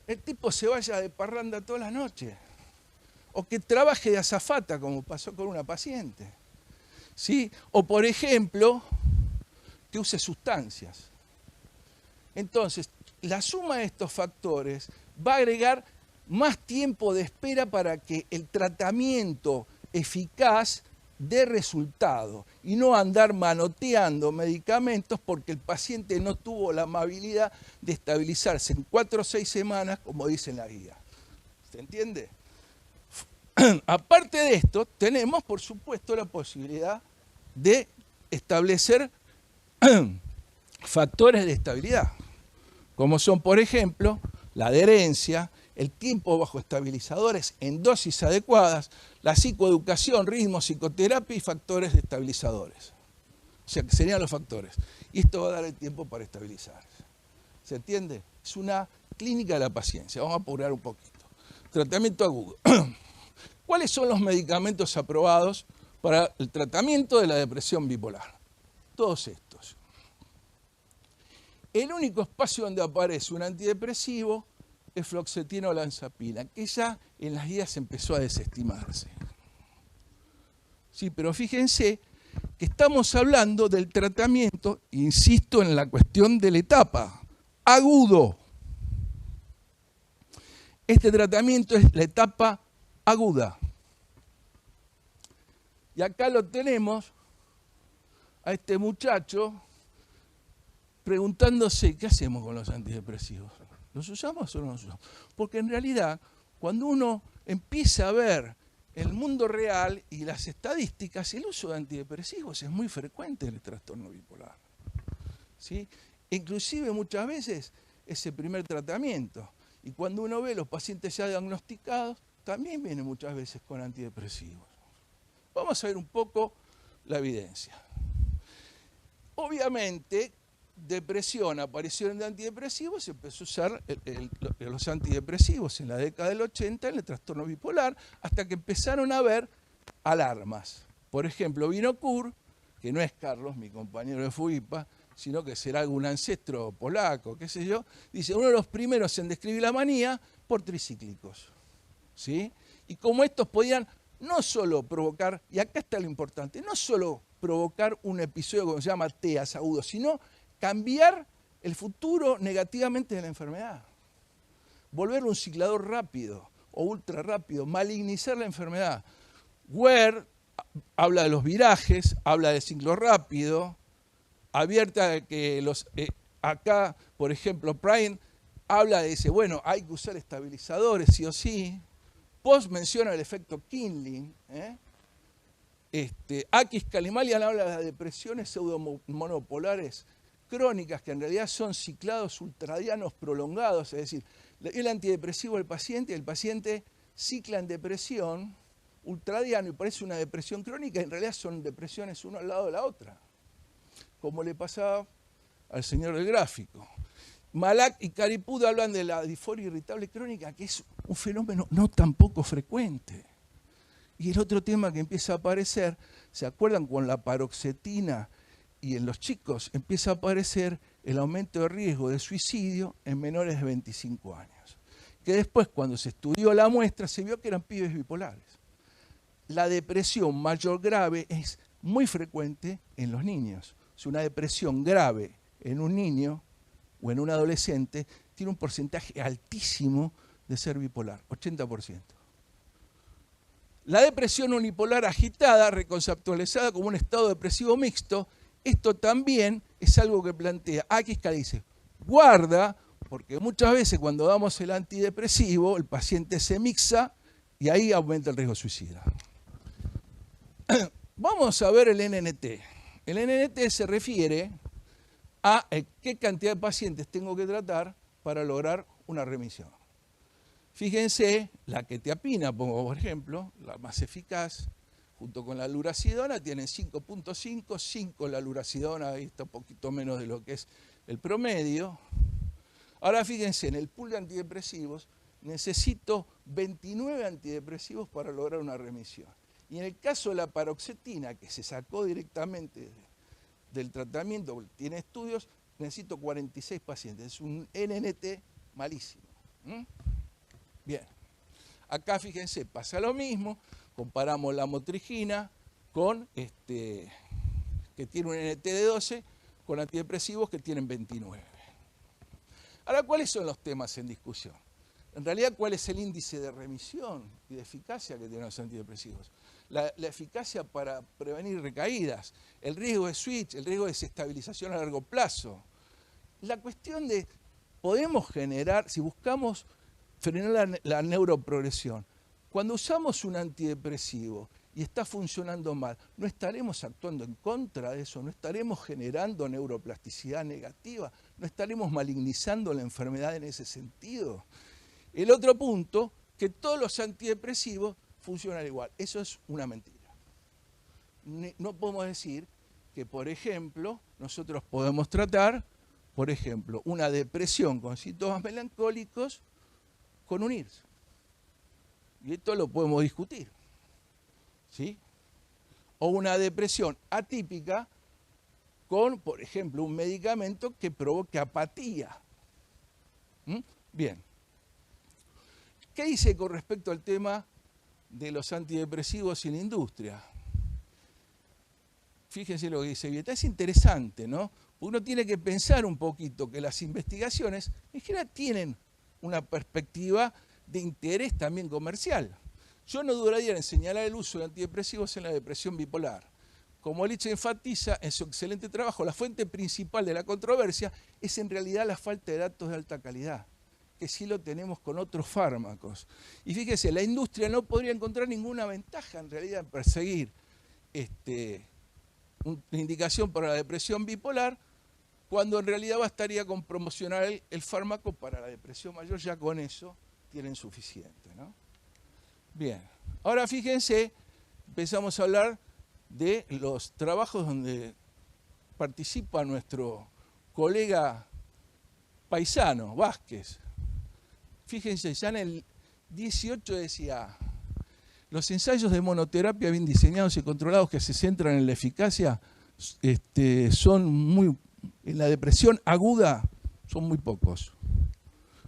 el tipo se vaya de parranda toda la noche, o que trabaje de azafata, como pasó con una paciente, ¿sí? O, por ejemplo, que use sustancias. Entonces, la suma de estos factores va a agregar más tiempo de espera para que el tratamiento eficaz dé resultado y no andar manoteando medicamentos porque el paciente no tuvo la amabilidad de estabilizarse en 4 o 6 semanas, como dice en la guía. ¿Se entiende? Aparte de esto, tenemos, por supuesto, la posibilidad de establecer factores de estabilidad, como son, por ejemplo, la adherencia, el tiempo bajo estabilizadores en dosis adecuadas, la psicoeducación, ritmo, psicoterapia y factores de estabilizadores. O sea, que serían los factores. Y esto va a dar el tiempo para estabilizarse. ¿Se entiende? Es una clínica de la paciencia. Vamos a apurar un poquito. Tratamiento agudo. ¿Cuáles son los medicamentos aprobados para el tratamiento de la depresión bipolar? Todos estos. El único espacio donde aparece un antidepresivo es fluoxetina o olanzapina, que ya en las guías empezó a desestimarse. Sí, pero fíjense que estamos hablando del tratamiento, insisto en la cuestión de la etapa, agudo. Este tratamiento es la etapa aguda. Y acá lo tenemos a este muchacho preguntándose, ¿qué hacemos con los antidepresivos? ¿Los usamos o no los usamos? Porque en realidad, cuando uno empieza a ver el mundo real y las estadísticas, el uso de antidepresivos es muy frecuente en el trastorno bipolar. ¿Sí? Inclusive muchas veces ese primer tratamiento. Y cuando uno ve los pacientes ya diagnosticados, también vienen muchas veces con antidepresivos. Vamos a ver un poco la evidencia. Obviamente, depresión, aparición de antidepresivos, se empezó a usar los antidepresivos en la década del 80 en el trastorno bipolar, hasta que empezaron a haber alarmas. Por ejemplo, Vinocur, que no es Carlos, mi compañero de FUIPA, sino que será algún ancestro polaco, qué sé yo, dice, uno de los primeros en describir la manía por tricíclicos. ¿Sí? Y como estos podían no solo provocar, y acá está lo importante, no solo provocar un episodio como se llama TEAS agudo, sino cambiar el futuro negativamente de la enfermedad. Volverlo un ciclador rápido o ultra rápido, malignizar la enfermedad. Ware habla de los virajes, habla del ciclo rápido, abierta que acá, por ejemplo, Prime habla de ese, bueno, hay que usar estabilizadores sí o sí. Post menciona el efecto Kindling. Akis Kalimalian habla de las depresiones pseudomonopolares crónicas, que en realidad son ciclados ultradianos prolongados, es decir, el antidepresivo del paciente, y el paciente cicla en depresión ultradiano y parece una depresión crónica, y en realidad son depresiones uno al lado de la otra, como le pasaba al señor del gráfico. Malak y Caripud hablan de la disforia irritable crónica, que es un fenómeno no tan poco frecuente. Y el otro tema que empieza a aparecer, ¿se acuerdan con la paroxetina? Y en los chicos empieza a aparecer el aumento de riesgo de suicidio en menores de 25 años. Que después, cuando se estudió la muestra, se vio que eran pibes bipolares. La depresión mayor grave es muy frecuente en los niños. Si una depresión grave en un niño o en un adolescente tiene un porcentaje altísimo de ser bipolar, 80%. La depresión unipolar agitada, reconceptualizada como un estado depresivo mixto, esto también es algo que plantea Akis, dice, guarda, porque muchas veces cuando damos el antidepresivo, el paciente se mixa y ahí aumenta el riesgo suicida. Vamos a ver el NNT. El NNT se refiere a qué cantidad de pacientes tengo que tratar para lograr una remisión. Fíjense, la quetiapina, pongo por ejemplo, la más eficaz, junto con la luracidona, tienen 5.5, 5 la luracidona, ahí está un poquito menos de lo que es el promedio. Ahora fíjense, en el pool de antidepresivos necesito 29 antidepresivos para lograr una remisión. Y en el caso de la paroxetina, que se sacó directamente del tratamiento, tiene estudios, necesito 46 pacientes. Es un NNT malísimo. Bien. Acá fíjense, pasa lo mismo. Comparamos la motrigina con que tiene un NT de 12 con antidepresivos que tienen 29. Ahora, ¿cuáles son los temas en discusión? En realidad, ¿cuál es el índice de remisión y de eficacia que tienen los antidepresivos? La eficacia para prevenir recaídas, el riesgo de switch, el riesgo de desestabilización a largo plazo. La cuestión de, podemos generar, si buscamos frenar la neuroprogresión, cuando usamos un antidepresivo y está funcionando mal, ¿no estaremos actuando en contra de eso? ¿No estaremos generando neuroplasticidad negativa? ¿No estaremos malignizando la enfermedad en ese sentido? El otro punto, que todos los antidepresivos funcionan igual. Eso es una mentira. No podemos decir que, por ejemplo, nosotros podemos tratar, por ejemplo, una depresión con síntomas melancólicos con un IRS. Y esto lo podemos discutir. ¿Sí? O una depresión atípica con, por ejemplo, un medicamento que provoque apatía. Bien. ¿Qué dice con respecto al tema de los antidepresivos en la industria? Fíjense lo que dice Vieta, es interesante, ¿no? Uno tiene que pensar un poquito que las investigaciones en general tienen una perspectiva de interés también comercial. Yo no dudaría en señalar el uso de antidepresivos en la depresión bipolar. Como Licha enfatiza en su excelente trabajo, la fuente principal de la controversia es en realidad la falta de datos de alta calidad, que sí lo tenemos con otros fármacos. Y fíjese, la industria no podría encontrar ninguna ventaja en realidad en perseguir una indicación para la depresión bipolar, cuando en realidad bastaría con promocionar el fármaco para la depresión mayor, ya con eso tienen suficiente, ¿no? Bien, ahora fíjense, empezamos a hablar de los trabajos donde participa nuestro colega paisano, Vázquez. Fíjense, ya en el 18 decía, los ensayos de monoterapia bien diseñados y controlados que se centran en la eficacia son muy, en la depresión aguda son muy pocos.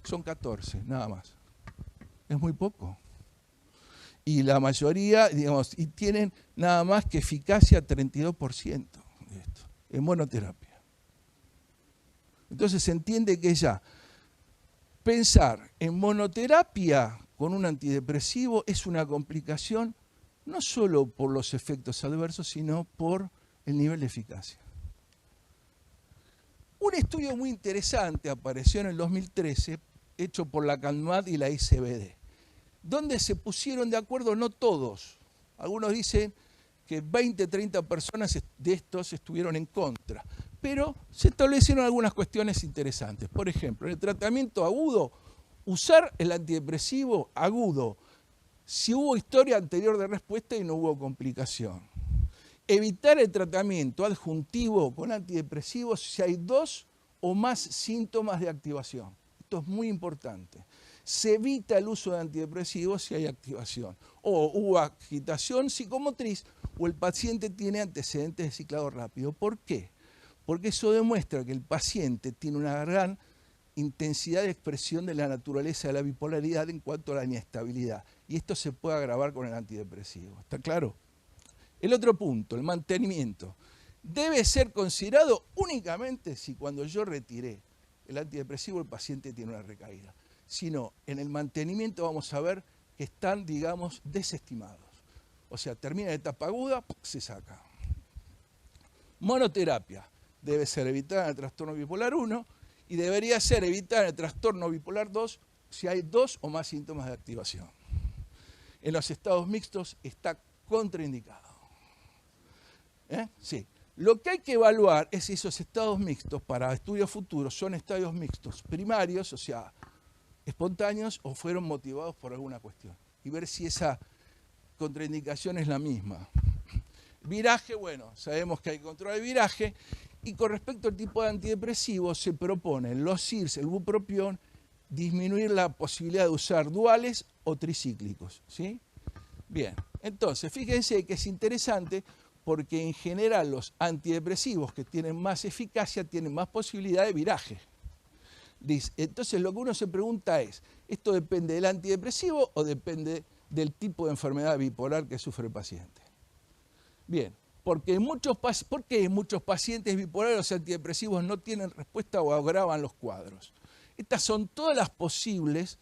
Son 14, nada más. Es muy poco. Y la mayoría, digamos, y tienen nada más que eficacia 32% de esto, en monoterapia. Entonces se entiende que ya pensar en monoterapia con un antidepresivo es una complicación no solo por los efectos adversos, sino por el nivel de eficacia. Un estudio muy interesante apareció en el 2013, hecho por la CANMAT y la ICBD, donde se pusieron de acuerdo no todos. Algunos dicen que 20, 30 personas de estos estuvieron en contra, pero se establecieron algunas cuestiones interesantes. Por ejemplo, en el tratamiento agudo, usar el antidepresivo agudo si hubo historia anterior de respuesta y no hubo complicación. Evitar el tratamiento adjuntivo con antidepresivos si hay 2 o más síntomas de activación. Esto es muy importante. Se evita el uso de antidepresivos si hay activación. O hubo agitación psicomotriz o el paciente tiene antecedentes de ciclado rápido. ¿Por qué? Porque eso demuestra que el paciente tiene una gran intensidad de expresión de la naturaleza de la bipolaridad en cuanto a la inestabilidad. Y esto se puede agravar con el antidepresivo. ¿Está claro? El otro punto, el mantenimiento, debe ser considerado únicamente si cuando yo retiré el antidepresivo el paciente tiene una recaída. Si no, en el mantenimiento vamos a ver que están, digamos, desestimados. O sea, termina la etapa aguda, se saca. Monoterapia debe ser evitada en el trastorno bipolar 1 y debería ser evitada en el trastorno bipolar 2 si hay 2 o más síntomas de activación. En los estados mixtos está contraindicado. Sí. Lo que hay que evaluar es si esos estados mixtos para estudios futuros son estadios mixtos primarios, o sea, espontáneos o fueron motivados por alguna cuestión. Y ver si esa contraindicación es la misma. Viraje, bueno, sabemos que hay control de viraje. Y con respecto al tipo de antidepresivos, se propone en los IRS, el bupropión, disminuir la posibilidad de usar duales o tricíclicos. ¿Sí? Bien, entonces, fíjense que es interesante porque en general los antidepresivos que tienen más eficacia tienen más posibilidad de viraje. Entonces lo que uno se pregunta es, ¿esto depende del antidepresivo o depende del tipo de enfermedad bipolar que sufre el paciente? Bien, ¿por qué en muchos pacientes bipolares los antidepresivos no tienen respuesta o agravan los cuadros? Estas son todas las posibles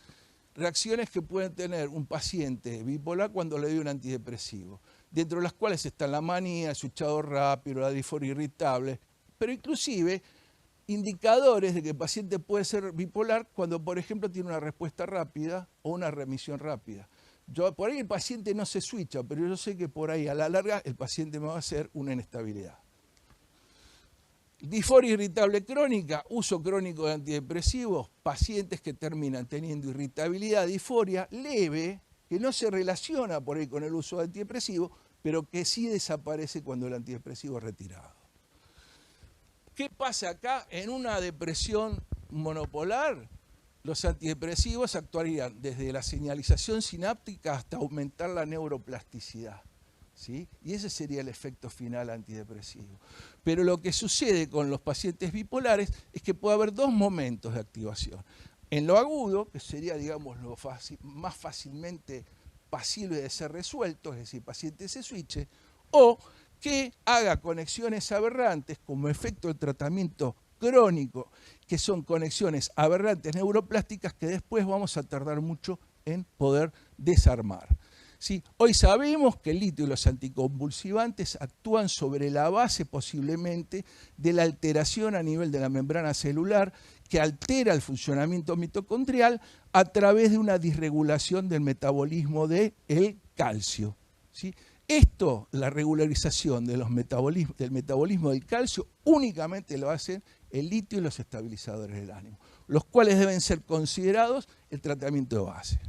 reacciones que puede tener un paciente bipolar cuando le doy un antidepresivo, dentro de las cuales están la manía, el suchado rápido, la disforia irritable, pero inclusive indicadores de que el paciente puede ser bipolar cuando, por ejemplo, tiene una respuesta rápida o una remisión rápida. Por ahí el paciente no se switcha, pero yo sé que por ahí a la larga el paciente me va a hacer una inestabilidad. Disforia irritable crónica, uso crónico de antidepresivos, pacientes que terminan teniendo irritabilidad, disforia leve, que no se relaciona por ahí con el uso de antidepresivos, pero que sí desaparece cuando el antidepresivo es retirado. ¿Qué pasa acá? En una depresión monopolar, los antidepresivos actuarían desde la señalización sináptica hasta aumentar la neuroplasticidad, ¿sí? Y ese sería el efecto final antidepresivo. Pero lo que sucede con los pacientes bipolares es que puede haber dos momentos de activación. En lo agudo, que sería, digamos, más fácilmente pasible de ser resuelto, es decir, el paciente se switche, o que haga conexiones aberrantes como efecto del tratamiento crónico, que son conexiones aberrantes neuroplásticas que después vamos a tardar mucho en poder desarmar. ¿Sí? Hoy sabemos que el litio y los anticonvulsivantes actúan sobre la base posiblemente de la alteración a nivel de la membrana celular que altera el funcionamiento mitocondrial a través de una disregulación del metabolismo del calcio. ¿Sí? Esto, la regularización de del metabolismo del calcio, únicamente lo hacen el litio y los estabilizadores del ánimo, los cuales deben ser considerados el tratamiento de base.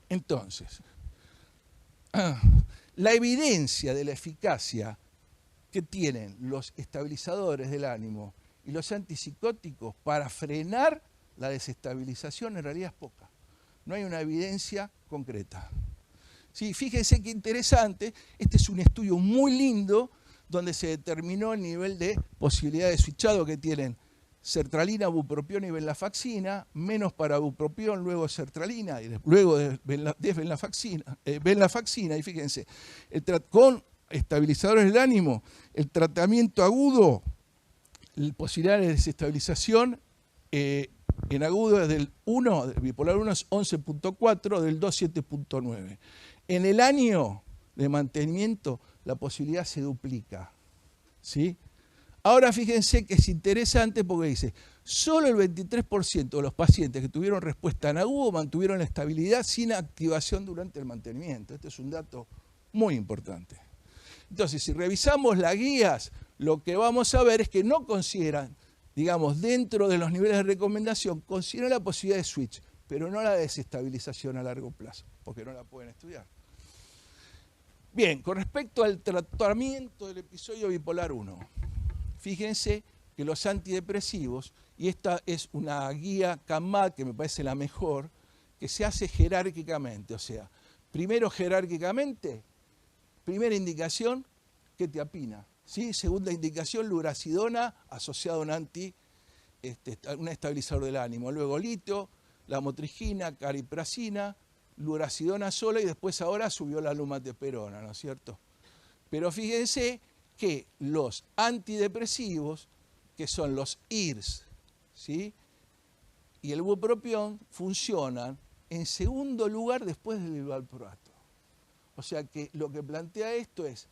Entonces, la evidencia de la eficacia que tienen los estabilizadores del ánimo y los antipsicóticos para frenar la desestabilización en realidad es poca. No hay una evidencia concreta. Sí, fíjense qué interesante, este es un estudio muy lindo donde se determinó el nivel de posibilidad de switchado que tienen sertralina, bupropión y venlafaxina, menos para bupropión, luego sertralina y luego de venlafaxina, y fíjense, con estabilizadores del ánimo, el tratamiento agudo, la posibilidad de desestabilización en agudo es del 1, bipolar 1 es 11.4, del 2 7.9. En el año de mantenimiento la posibilidad se duplica, ¿sí? Ahora fíjense que es interesante porque dice, solo el 23% de los pacientes que tuvieron respuesta en agudo mantuvieron la estabilidad sin activación durante el mantenimiento. Este es un dato muy importante. Entonces, si revisamos las guías, lo que vamos a ver es que no consideran, digamos, dentro de los niveles de recomendación, consideran la posibilidad de switch, pero no la desestabilización a largo plazo, porque no la pueden estudiar. Bien, con respecto al tratamiento del episodio bipolar 1, fíjense que los antidepresivos, y esta es una guía CAMAD que me parece la mejor, que se hace jerárquicamente, o sea, primero jerárquicamente, primera indicación, quetiapina, ¿sí? Segunda indicación, lurasidona asociado a un estabilizador del ánimo, luego litio, lamotrigina, cariprazina, lurasidona sola y después ahora subió la lumateperona, ¿no es cierto? Pero fíjense que los antidepresivos, que son los IRS, ¿sí? Y el bupropión, funcionan en segundo lugar después del valproato. O sea que lo que plantea esto es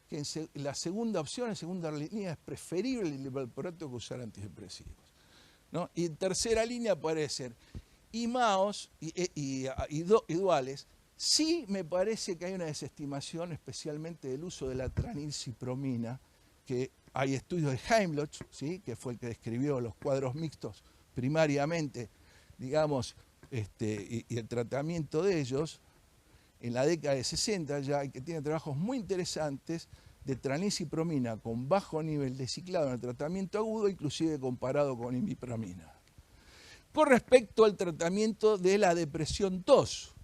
que la segunda opción, en segunda línea, es preferible el valproato que usar antidepresivos, ¿no? Y en tercera línea aparecen IMAOs y duales. Sí me parece que hay una desestimación, especialmente del uso de la tranilcipromina, que hay estudios de Heimloch, ¿sí? Que fue el que describió los cuadros mixtos primariamente, digamos, y el tratamiento de ellos, en la década de 60 ya, y que tiene trabajos muy interesantes de tranilcipromina con bajo nivel de ciclado en el tratamiento agudo, inclusive comparado con imipramina. Con respecto al tratamiento de la depresión tos,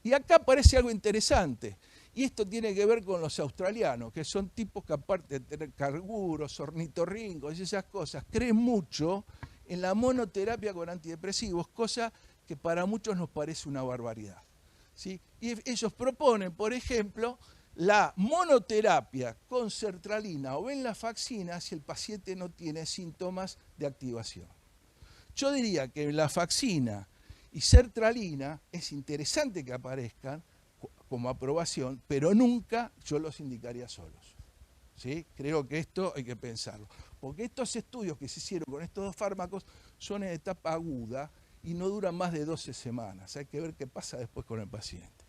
y acá aparece algo interesante, y esto tiene que ver con los australianos, que son tipos que aparte de tener carburos, ornitorrincos y esas cosas, creen mucho en la monoterapia con antidepresivos, cosa que para muchos nos parece una barbaridad, ¿sí? Y ellos proponen, por ejemplo, la monoterapia con sertralina o venlafaxina si el paciente no tiene síntomas de activación. Yo diría que venlafaxina y sertralina es interesante que aparezcan como aprobación, pero nunca yo los indicaría solos, ¿sí? Creo que esto hay que pensarlo, porque estos estudios que se hicieron con estos dos fármacos son en etapa aguda y no duran más de 12 semanas. Hay que ver qué pasa después con el paciente.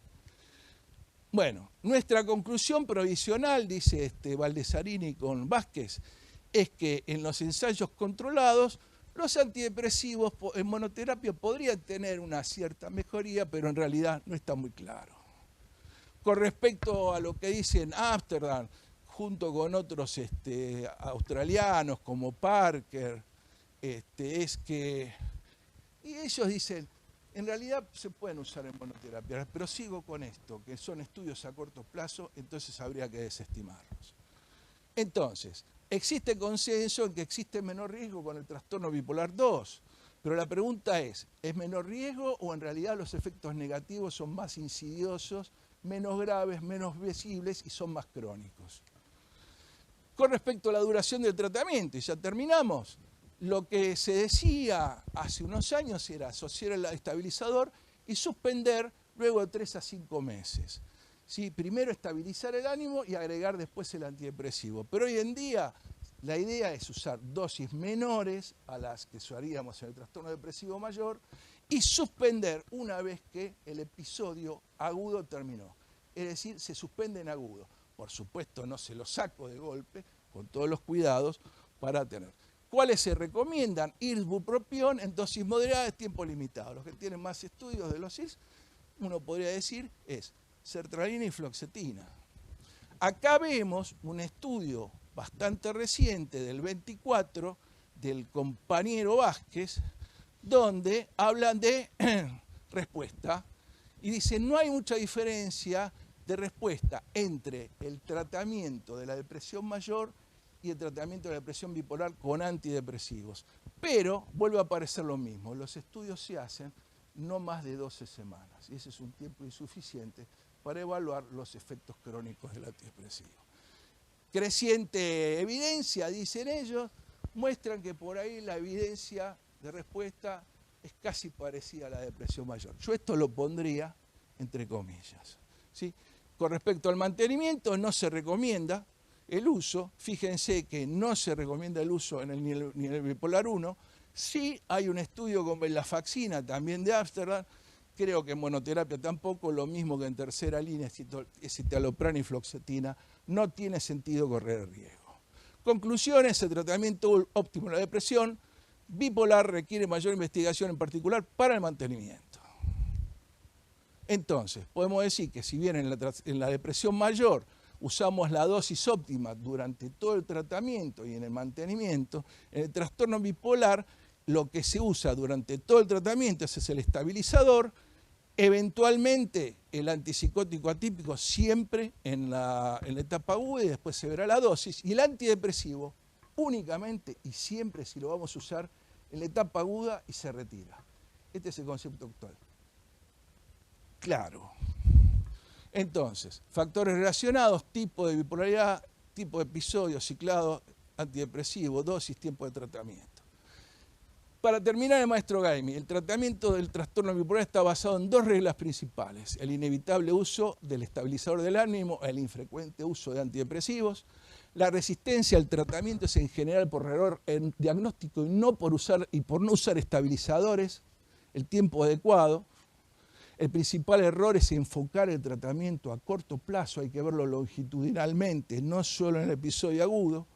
Bueno, nuestra conclusión provisional, dice Valdesarini con Vázquez, es que en los ensayos controlados los antidepresivos en monoterapia podrían tener una cierta mejoría, pero en realidad no está muy claro. Con respecto a lo que dice en Ámsterdam, junto con otros australianos como Parker, es que, y ellos dicen, en realidad se pueden usar en monoterapia, pero sigo con esto, que son estudios a corto plazo, entonces habría que desestimarlos. Entonces, existe consenso en que existe menor riesgo con el trastorno bipolar 2, pero la pregunta es menor riesgo o en realidad los efectos negativos son más insidiosos, menos graves, menos visibles y son más crónicos? Con respecto a la duración del tratamiento, y ya terminamos, lo que se decía hace unos años era asociar el estabilizador y suspender luego de 3 a 5 meses. ¿Sí? Primero estabilizar el ánimo y agregar después el antidepresivo. Pero hoy en día la idea es usar dosis menores a las que usaríamos en el trastorno depresivo mayor y suspender una vez que el episodio agudo terminó. Es decir, se suspende en agudo. Por supuesto no se lo saco de golpe, con todos los cuidados para tener. ¿Cuáles se recomiendan? Ibupropión en dosis moderadas, tiempo limitado. Los que tienen más estudios de los IRS, uno podría decir, es sertralina y fluoxetina. Acá vemos un estudio bastante reciente del 24 del compañero Vázquez, donde hablan de respuesta y dicen no hay mucha diferencia de respuesta entre el tratamiento de la depresión mayor y el tratamiento de la depresión bipolar con antidepresivos. Pero vuelve a aparecer lo mismo, los estudios se hacen no más de 12 semanas y ese es un tiempo insuficiente para evaluar los efectos crónicos del antidepresivo. Creciente evidencia, dicen ellos, muestran que por ahí la evidencia de respuesta es casi parecida a la depresión mayor. Yo esto lo pondría entre comillas, ¿sí? Con respecto al mantenimiento, no se recomienda el uso. Fíjense que no se recomienda el uso en el nivel bipolar 1. Sí hay un estudio con venlafaxina, también de Ámsterdam. Creo que en monoterapia tampoco, lo mismo que en tercera línea, escitalopram y fluoxetina. No tiene sentido correr el riesgo. Conclusiones: el tratamiento óptimo de la depresión bipolar requiere mayor investigación, en particular para el mantenimiento. Entonces, podemos decir que si bien en la depresión mayor usamos la dosis óptima durante todo el tratamiento y en el mantenimiento, en el trastorno bipolar lo que se usa durante todo el tratamiento es el estabilizador, eventualmente el antipsicótico atípico siempre en la etapa aguda y después se verá la dosis, y el antidepresivo únicamente y siempre si lo vamos a usar en la etapa aguda y se retira. Este es el concepto actual. Claro. Entonces, factores relacionados, tipo de bipolaridad, tipo de episodio, ciclado, antidepresivo, dosis, tiempo de tratamiento. Para terminar, el maestro Gaimi, el tratamiento del trastorno bipolar está basado en 2 reglas principales: el inevitable uso del estabilizador del ánimo, el infrecuente uso de antidepresivos. La resistencia al tratamiento es en general por error en diagnóstico y por no usar estabilizadores, el tiempo adecuado. El principal error es enfocar el tratamiento a corto plazo, hay que verlo longitudinalmente, no solo en el episodio agudo.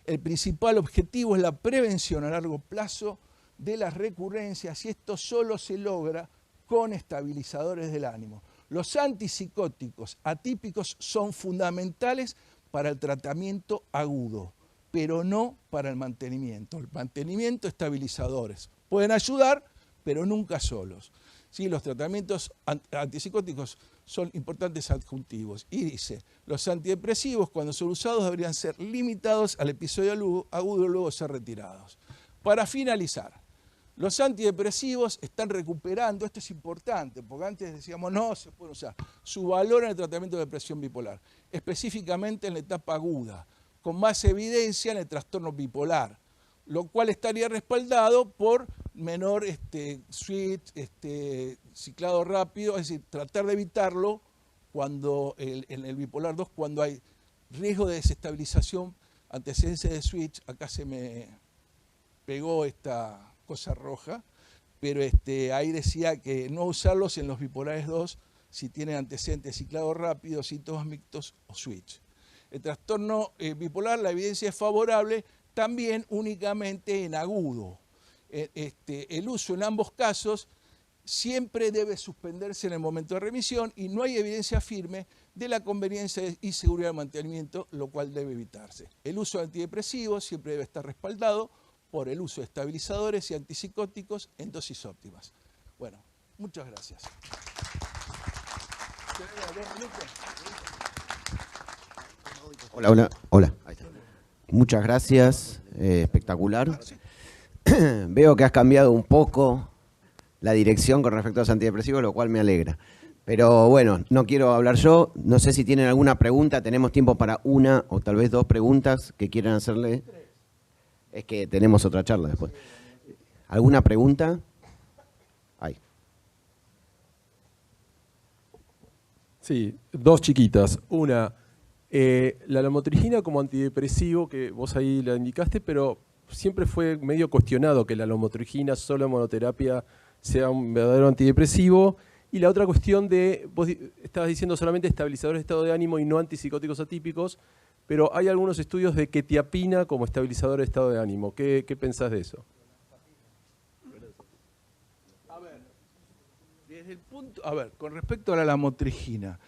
El principal objetivo es la prevención a largo plazo de las recurrencias y esto solo se logra con estabilizadores del ánimo. Los antipsicóticos atípicos son fundamentales para el tratamiento agudo, pero no para el mantenimiento. El mantenimiento, estabilizadores. Pueden ayudar, pero nunca solos. ¿Sí? Los tratamientos antipsicóticos son importantes adjuntivos. Y dice, los antidepresivos cuando son usados deberían ser limitados al episodio agudo y luego ser retirados. Para finalizar, los antidepresivos están recuperando, esto es importante, porque antes decíamos no se puede usar, su valor en el tratamiento de depresión bipolar, específicamente en la etapa aguda, con más evidencia en el trastorno bipolar, lo cual estaría respaldado por menor switch, ciclado rápido, es decir, tratar de evitarlo cuando en el bipolar 2, cuando hay riesgo de desestabilización, antecedencia de switch. Acá se me pegó esta cosa roja, pero ahí decía que no usarlos en los bipolares 2 si tienen antecedentes de ciclado rápido, síntomas mixtos o switch. El trastorno bipolar, la evidencia es favorable también únicamente en agudo. El uso en ambos casos siempre debe suspenderse en el momento de remisión y no hay evidencia firme de la conveniencia y seguridad de mantenimiento, lo cual debe evitarse. El uso de antidepresivos siempre debe estar respaldado por el uso de estabilizadores y antipsicóticos en dosis óptimas. Bueno, muchas gracias. Hola. Ahí está. Muchas gracias, espectacular. Veo que has cambiado un poco la dirección con respecto a los antidepresivos, lo cual me alegra. Pero bueno, no quiero hablar yo. No sé si tienen alguna pregunta. Tenemos tiempo para una o tal vez dos preguntas que quieran hacerle. Es que tenemos otra charla después. ¿Alguna pregunta? Ahí. Sí, dos chiquitas. Una, la lamotrigina como antidepresivo, que vos ahí la indicaste, pero siempre fue medio cuestionado que la lamotrigina sola en monoterapia sea un verdadero antidepresivo. Y la otra cuestión de, vos estabas diciendo solamente estabilizadores de estado de ánimo y no antipsicóticos atípicos, pero hay algunos estudios de quetiapina como estabilizador de estado de ánimo. ¿Qué pensás de eso? A ver, con respecto a la lamotrigina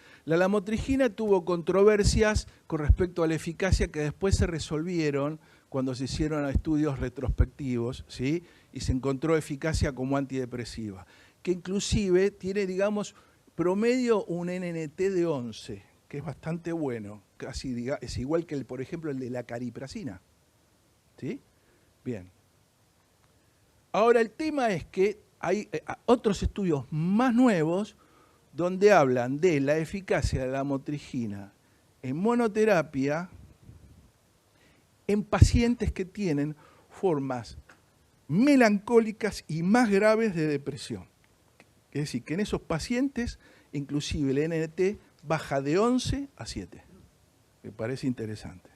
tuvo controversias con respecto a la eficacia que después se resolvieron cuando se hicieron estudios retrospectivos, ¿sí? Y se encontró eficacia como antidepresiva, que inclusive tiene, digamos, promedio un NNT de 11, que es bastante bueno, casi es igual que, por ejemplo, el de la cariprazina. ¿Sí? Bien. Ahora, el tema es que hay otros estudios más nuevos donde hablan de la eficacia de la lamotrigina en monoterapia en pacientes que tienen formas melancólicas y más graves de depresión. Es decir, que en esos pacientes, inclusive el NNT baja de 11 a 7. Me parece interesante.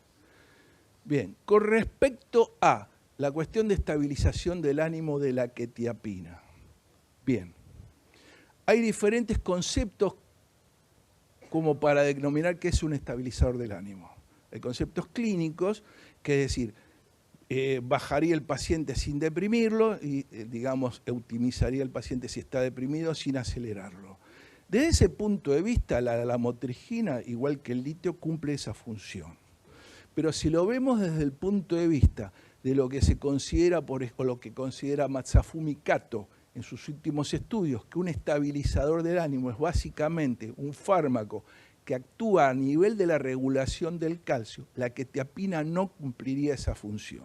Bien, con respecto a la cuestión de estabilización del ánimo de la quetiapina. Bien, hay diferentes conceptos como para denominar qué es un estabilizador del ánimo. Hay conceptos clínicos, que es decir, bajaría el paciente sin deprimirlo y, digamos, optimizaría el paciente si está deprimido sin acelerarlo. Desde ese punto de vista, la lamotrigina, igual que el litio, cumple esa función. Pero si lo vemos desde el punto de vista de lo que se considera, o lo que considera Matsufumi Kato en sus últimos estudios, que un estabilizador del ánimo es básicamente un fármaco que actúa a nivel de la regulación del calcio, la quetiapina no cumpliría esa función.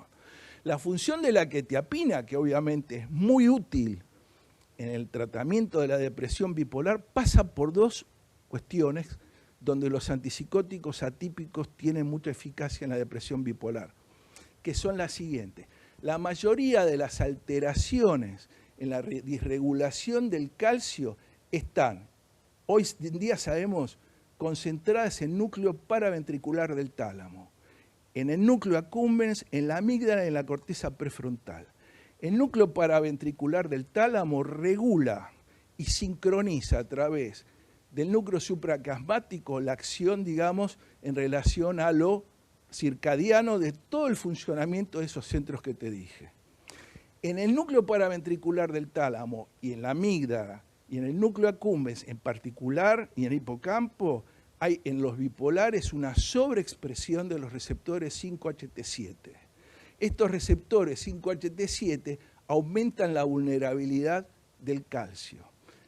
La función de la quetiapina, que obviamente es muy útil en el tratamiento de la depresión bipolar, pasa por dos cuestiones donde los antipsicóticos atípicos tienen mucha eficacia en la depresión bipolar, que son las siguientes. La mayoría de las alteraciones en la disregulación del calcio están, hoy en día sabemos, concentradas en el núcleo paraventricular del tálamo, en el núcleo accumbens, en la amígdala y en la corteza prefrontal. El núcleo paraventricular del tálamo regula y sincroniza a través del núcleo supraquiasmático la acción, digamos, en relación a lo circadiano de todo el funcionamiento de esos centros que te dije. En el núcleo paraventricular del tálamo y en la amígdala y en el núcleo accumbens en particular y en el hipocampo, hay en los bipolares una sobreexpresión de los receptores 5-HT7. Estos receptores 5-HT7 aumentan la vulnerabilidad del calcio.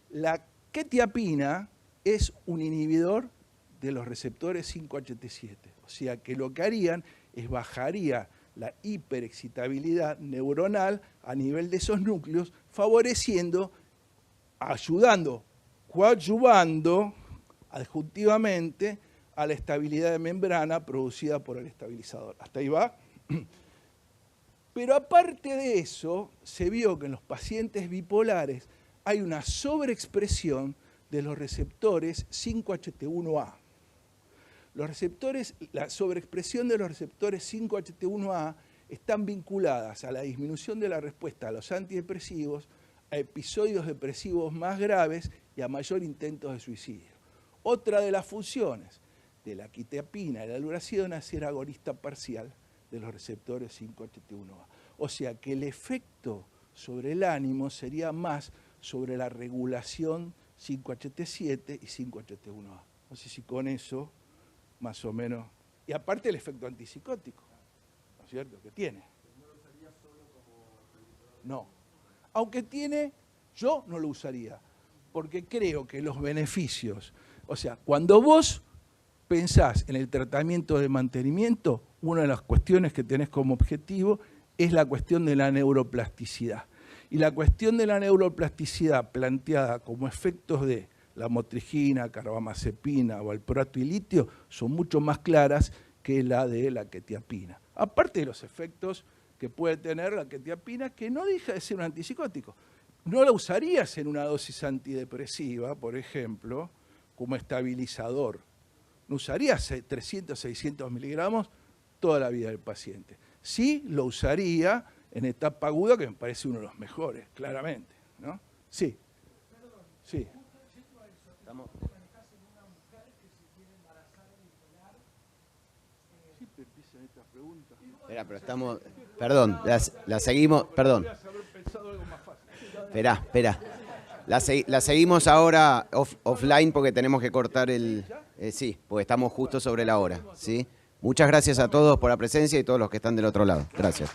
La quetiapina es un inhibidor de los receptores 5-HT7, o sea que lo que harían es bajaría la hiperexcitabilidad neuronal a nivel de esos núcleos, favoreciendo, ayudando, coadyuvando adjuntivamente a la estabilidad de membrana producida por el estabilizador. ¿Hasta ahí va? Pero aparte de eso, se vio que en los pacientes bipolares hay una sobreexpresión de los receptores 5-HT1A. La sobreexpresión de los receptores 5-HT1A están vinculadas a la disminución de la respuesta a los antidepresivos, a episodios depresivos más graves y a mayor intentos de suicidio. Otra de las funciones de la quetiapina y la luracidona es ser agonista parcial de los receptores 5-HT1A. O sea que el efecto sobre el ánimo sería más sobre la regulación 5-HT7 y 5-HT1A. No sé si con eso, más o menos. Y aparte el efecto antipsicótico, ¿no es cierto? Que tiene. No. Aunque tiene, yo no lo usaría, porque creo que los beneficios, o sea, cuando vos pensás en el tratamiento de mantenimiento, una de las cuestiones que tenés como objetivo es la cuestión de la neuroplasticidad. Y la cuestión de la neuroplasticidad planteada como efectos de la motrigina, carbamazepina, valproato y litio son mucho más claras que la de la quetiapina. Aparte de los efectos que puede tener la quetiapina, que no deja de ser un antipsicótico. No la usarías en una dosis antidepresiva, por ejemplo, como estabilizador. No usarías 300, 600 miligramos toda la vida del paciente. Sí lo usaría en etapa aguda, que me parece uno de los mejores, claramente, ¿no? Sí. Sí. Siempre empiezan estas preguntas. Espera, pero estamos... Perdón, la seguimos... Perdón. Espera. La seguimos ahora offline porque tenemos que cortar el... sí, porque estamos justo sobre la hora, ¿sí? Muchas gracias a todos por la presencia y todos los que están del otro lado. Gracias.